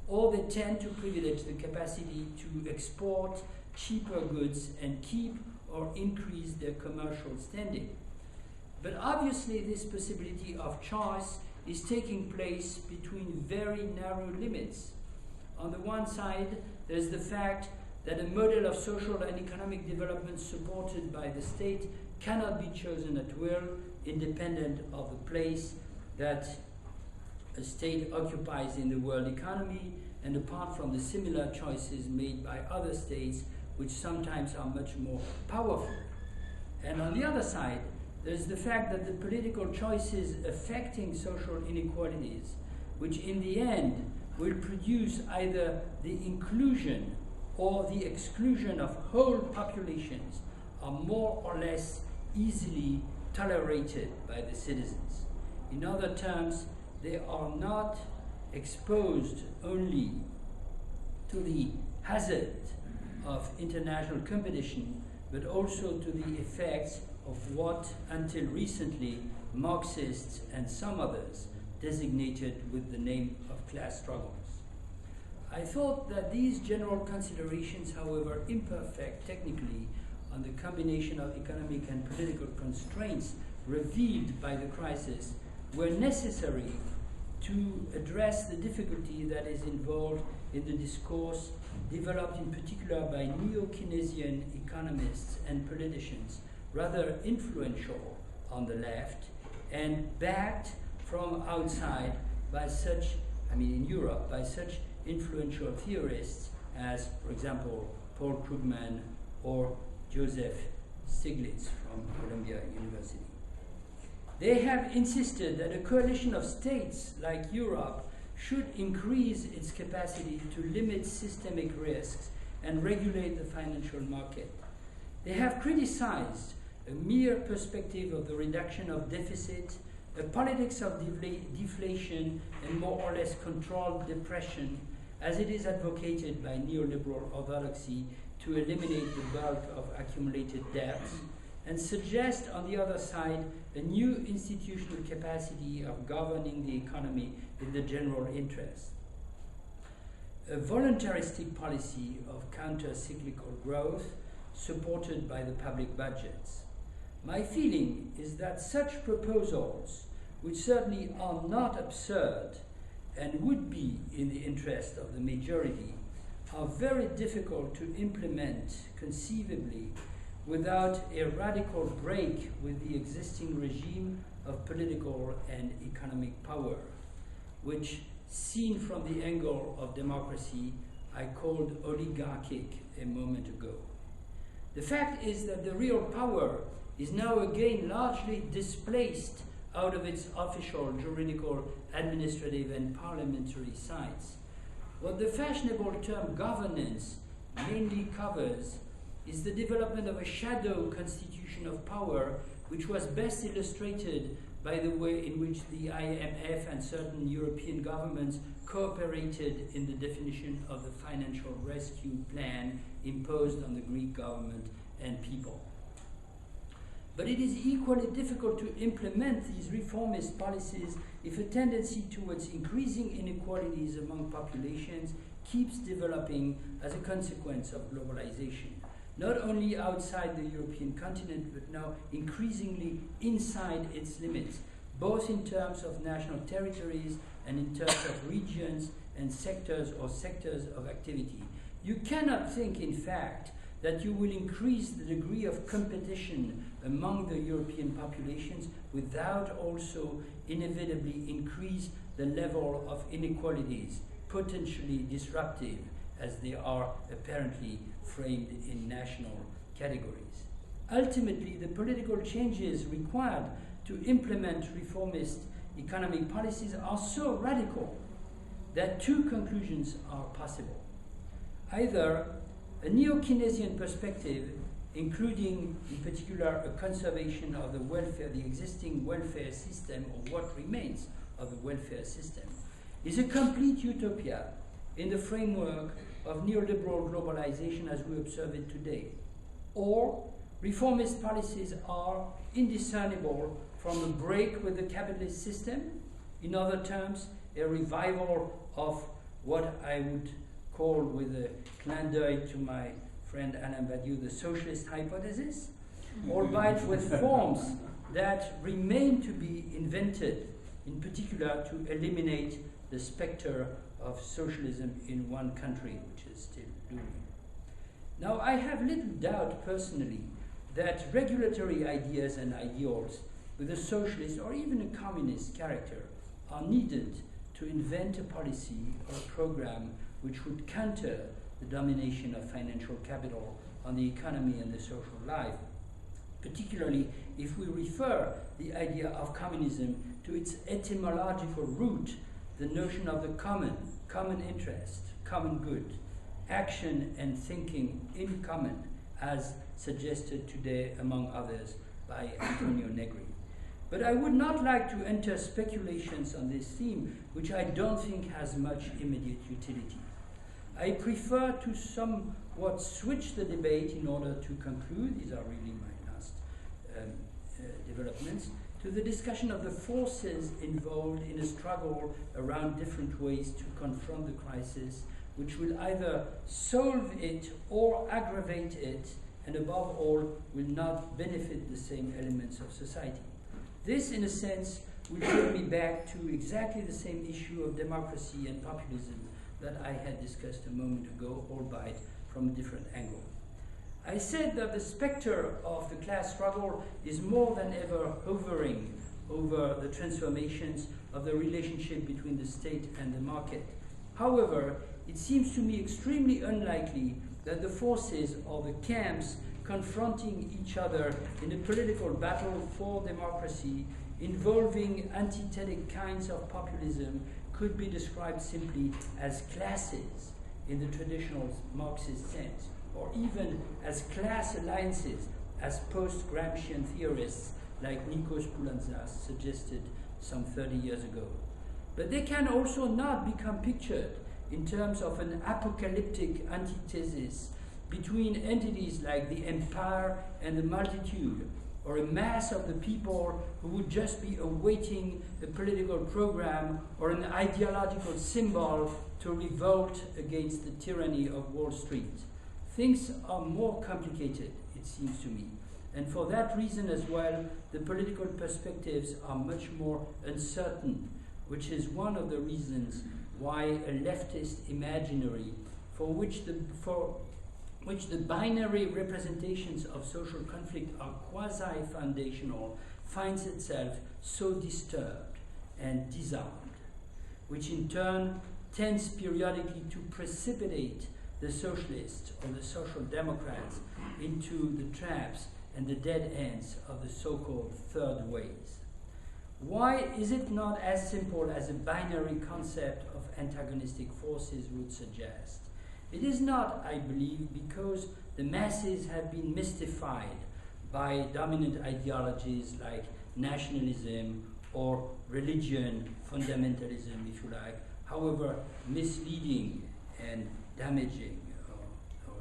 or they tend to privilege the capacity to export cheaper goods and keep or increase their commercial standing. But obviously this possibility of choice is taking place between very narrow limits. On the one side, there's the fact that a model of social and economic development supported by the state cannot be chosen at will, independent of the place that a state occupies in the world economy, and apart from the similar choices made by other states, which sometimes are much more powerful. And on the other side, there's the fact that the political choices affecting social inequalities, which in the end will produce either the inclusion or the exclusion of whole populations, are more or less easily tolerated by the citizens. In other terms, they are not exposed only to the hazard of international competition, but also to the effects of what, until recently, Marxists and some others designated with the name of class struggles. I thought that these general considerations, however imperfect technically, on the combination of economic and political constraints revealed by the crisis, were necessary to address the difficulty that is involved in the discourse developed in particular by neo-Keynesian economists and politicians, rather influential on the left, and backed from outside by such, in Europe, by such influential theorists as, for example, Paul Krugman or Joseph Stiglitz from Columbia University. They have insisted that a coalition of states like Europe should increase its capacity to limit systemic risks and regulate the financial market. They have criticized a mere perspective of the reduction of deficit, a politics of deflation and more or less controlled depression, as it is advocated by neoliberal orthodoxy to eliminate the bulk of accumulated debts, and suggest, on the other side, a new institutional capacity of governing the economy in the general interest. A voluntaristic policy of counter-cyclical growth supported by the public budgets. My feeling is that such proposals, which certainly are not absurd and would be in the interest of the majority, are very difficult to implement conceivably without a radical break with the existing regime of political and economic power, which, seen from the angle of democracy, I called oligarchic a moment ago. The fact is that the real power is now again largely displaced out of its official, juridical, administrative, and parliamentary sites. What the fashionable term governance mainly covers is the development of a shadow constitution of power, which was best illustrated by the way in which the IMF and certain European governments cooperated in the definition of the financial rescue plan imposed on the Greek government and people. But it is equally difficult to implement these reformist policies if a tendency towards increasing inequalities among populations keeps developing as a consequence of globalization, not only outside the European continent, but now increasingly inside its limits, both in terms of national territories and in terms of regions and sectors or sectors of activity. You cannot think, in fact, that you will increase the degree of competition among the European populations without also inevitably increase the level of inequalities, potentially disruptive, as they are apparently framed in national categories. Ultimately, the political changes required to implement reformist economic policies are so radical that two conclusions are possible. Either a neo-Keynesian perspective, including in particular a conservation of the welfare, the existing welfare system, or what remains of the welfare system, is a complete utopia in the framework of neoliberal globalization as we observe it today. Or reformist policies are indiscernible from a break with the capitalist system, in other terms, a revival of what I would call, with a clin d'oeil to my friend Alain Badiou, the socialist hypothesis, albeit with forms that remain to be invented, in particular to eliminate the specter of socialism in one country, which is still looming. Now, I have little doubt personally that regulatory ideas and ideals with a socialist or even a communist character are needed to invent a policy or a program which would counter the domination of financial capital on the economy and the social life, particularly if we refer the idea of communism to its etymological root, the notion of the common interest, common good, action and thinking in common, as suggested today, among others, by Antonio Negri. But I would not like to enter speculations on this theme, which I don't think has much immediate utility. I prefer to somewhat switch the debate in order to conclude, these are really my last developments, to the discussion of the forces involved in a struggle around different ways to confront the crisis, which will either solve it or aggravate it, and above all, will not benefit the same elements of society. This, in a sense, will take me back to exactly the same issue of democracy and populism that I had discussed a moment ago, albeit from a different angle. I said that the specter of the class struggle is more than ever hovering over the transformations of the relationship between the state and the market. However, it seems to me extremely unlikely that the forces or the camps confronting each other in a political battle for democracy involving antithetic kinds of populism could be described simply as classes in the traditional Marxist sense, or even as class alliances, as post-Gramscian theorists like Nikos Poulantzas suggested some 30 years ago. But they can also not become pictured in terms of an apocalyptic antithesis between entities like the empire and the multitude, or a mass of the people who would just be awaiting a political program or an ideological symbol to revolt against the tyranny of Wall Street. Things are more complicated, it seems to me. And for that reason as well, the political perspectives are much more uncertain, which is one of the reasons why a leftist imaginary for which the binary representations of social conflict are quasi-foundational finds itself so disturbed and disarmed, which in turn tends periodically to precipitate the socialists or the social democrats into the traps and the dead ends of the so-called third ways. Why is it not as simple as a binary concept of antagonistic forces would suggest? It is not, I believe, because the masses have been mystified by dominant ideologies like nationalism or religion, fundamentalism, if you like, however misleading and damaging or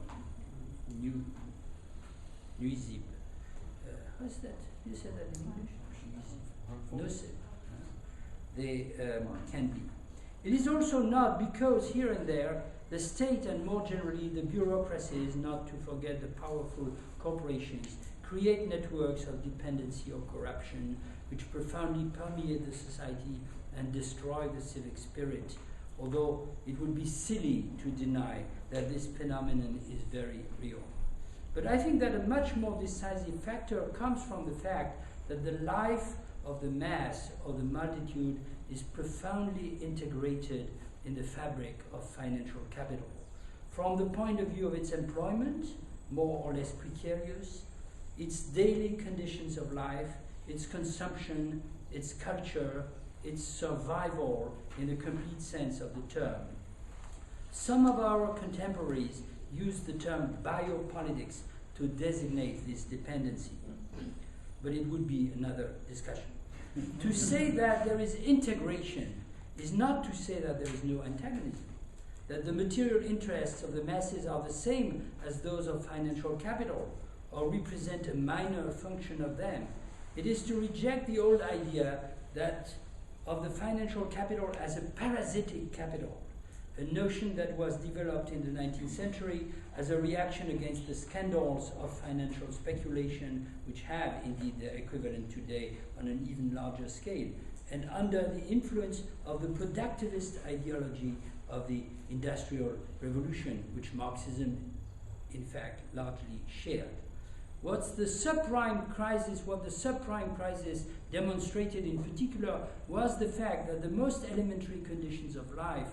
nuisible. What's that? You said that in English? Nocive. They can be. It is also not because here and there the state and more generally the bureaucracies, not to forget the powerful corporations, create networks of dependency or corruption which profoundly permeate the society and destroy the civic spirit, although it would be silly to deny that this phenomenon is very real. But I think that a much more decisive factor comes from the fact that the life of the mass or the multitude is profoundly integrated in the fabric of financial capital. From the point of view of its employment, more or less precarious, its daily conditions of life, its consumption, its culture, its survival in the complete sense of the term. Some of our contemporaries use the term biopolitics to designate this dependency, but it would be another discussion. To say that there is integration is not to say that there is no antagonism, that the material interests of the masses are the same as those of financial capital or represent a minor function of them. It is to reject the old idea that of the financial capital as a parasitic capital, a notion that was developed in the 19th century as a reaction against the scandals of financial speculation, which have indeed their equivalent today on an even larger scale, and under the influence of the productivist ideology of the Industrial Revolution, which Marxism, in fact, largely shared. What the subprime crisis demonstrated in particular was the fact that the most elementary conditions of life,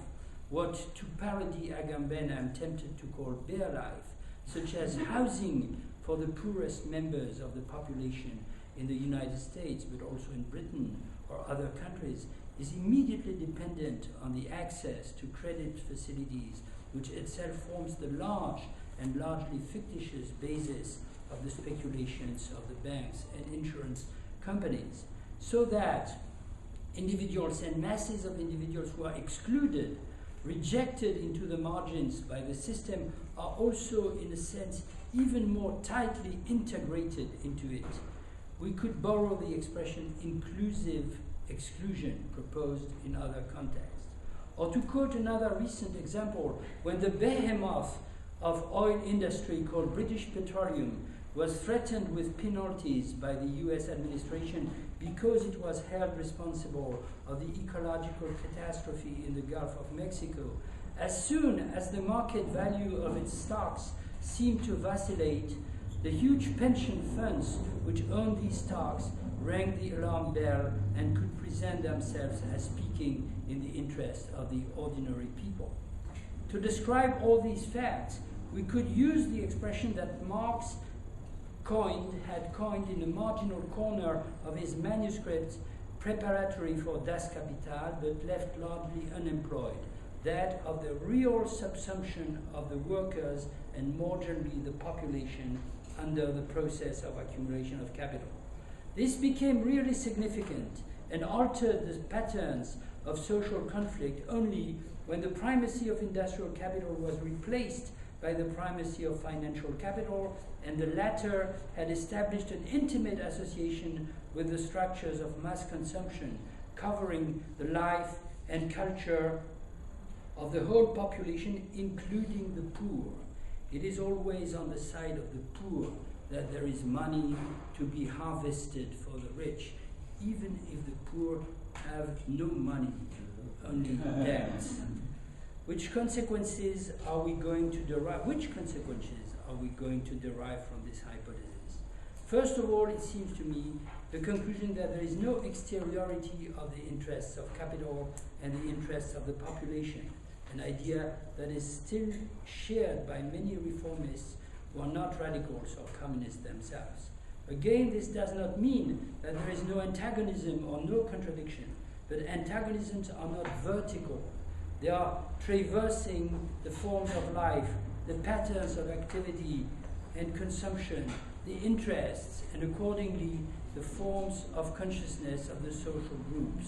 what to parody Agamben I'm tempted to call bare life, such as housing for the poorest members of the population in the United States, but also in Britain or other countries, is immediately dependent on the access to credit facilities, which itself forms the large and largely fictitious basis of the speculations of the banks and insurance companies, so that individuals and masses of individuals who are excluded, rejected into the margins by the system, are also, in a sense, even more tightly integrated into it. We could borrow the expression inclusive exclusion proposed in other contexts. Or to quote another recent example, when the behemoth of oil industry called British Petroleum was threatened with penalties by the US administration because it was held responsible of the ecological catastrophe in the Gulf of Mexico, as soon as the market value of its stocks seemed to vacillate, the huge pension funds which owned these stocks rang the alarm bell and could present themselves as speaking in the interest of the ordinary people. To describe all these facts, we could use the expression that Marx had coined in a marginal corner of his manuscript preparatory for Das Kapital, but left largely unemployed, that of the real subsumption of the workers and more generally the population under the process of accumulation of capital. This became really significant and altered the patterns of social conflict only when the primacy of industrial capital was replaced by the primacy of financial capital, and the latter had established an intimate association with the structures of mass consumption, covering the life and culture of the whole population, including the poor. It is always on the side of the poor that there is money to be harvested for the rich, even if the poor have no money, only debts. Which consequences are we going to derive from this hypothesis? First of all, it seems to me the conclusion that there is no exteriority of the interests of capital and the interests of the population, an idea that is still shared by many reformists who are not radicals or communists themselves. Again, this does not mean that there is no antagonism or no contradiction, but antagonisms are not vertical. They are traversing the forms of life, the patterns of activity and consumption, the interests, and accordingly the forms of consciousness of the social groups.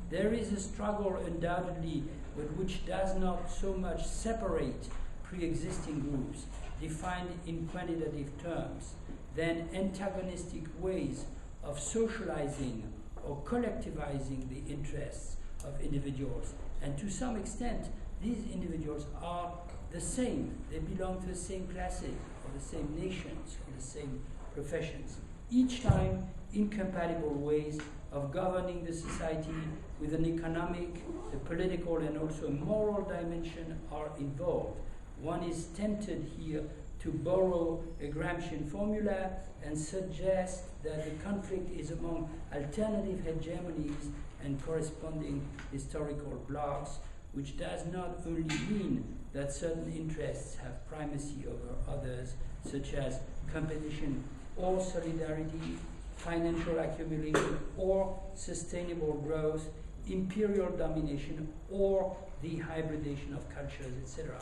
There is a struggle undoubtedly, but which does not so much separate pre-existing groups, defined in quantitative terms, than antagonistic ways of socializing or collectivizing the interests of individuals. And to some extent, these individuals are the same. They belong to the same classes, or the same nations, or the same professions. Each time, incompatible ways of governing the society with an economic, a political, and also a moral dimension are involved. One is tempted here to borrow a Gramscian formula and suggest that the conflict is among alternative hegemonies and corresponding historical blocks, which does not only mean that certain interests have primacy over others, such as competition or solidarity, financial accumulation or sustainable growth, imperial domination or the hybridation of cultures, etc.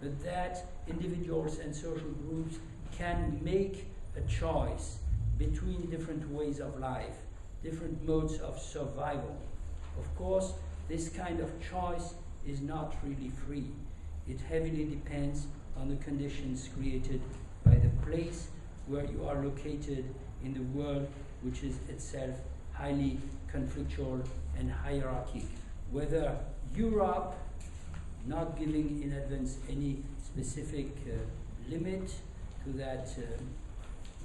But that individuals and social groups can make a choice between different ways of life, different modes of survival. Of course, this kind of choice is not really free. It heavily depends on the conditions created by the place where you are located in the world, which is itself highly conflictual and hierarchic. Whether Europe, not giving in advance any specific limit to that,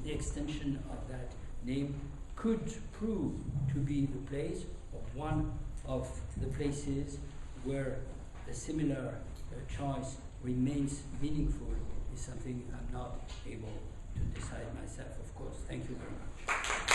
the extension of that name, could prove to be the place or one of the places where a similar choice remains meaningful, is something I'm not able to decide myself, of course. Thank you very much.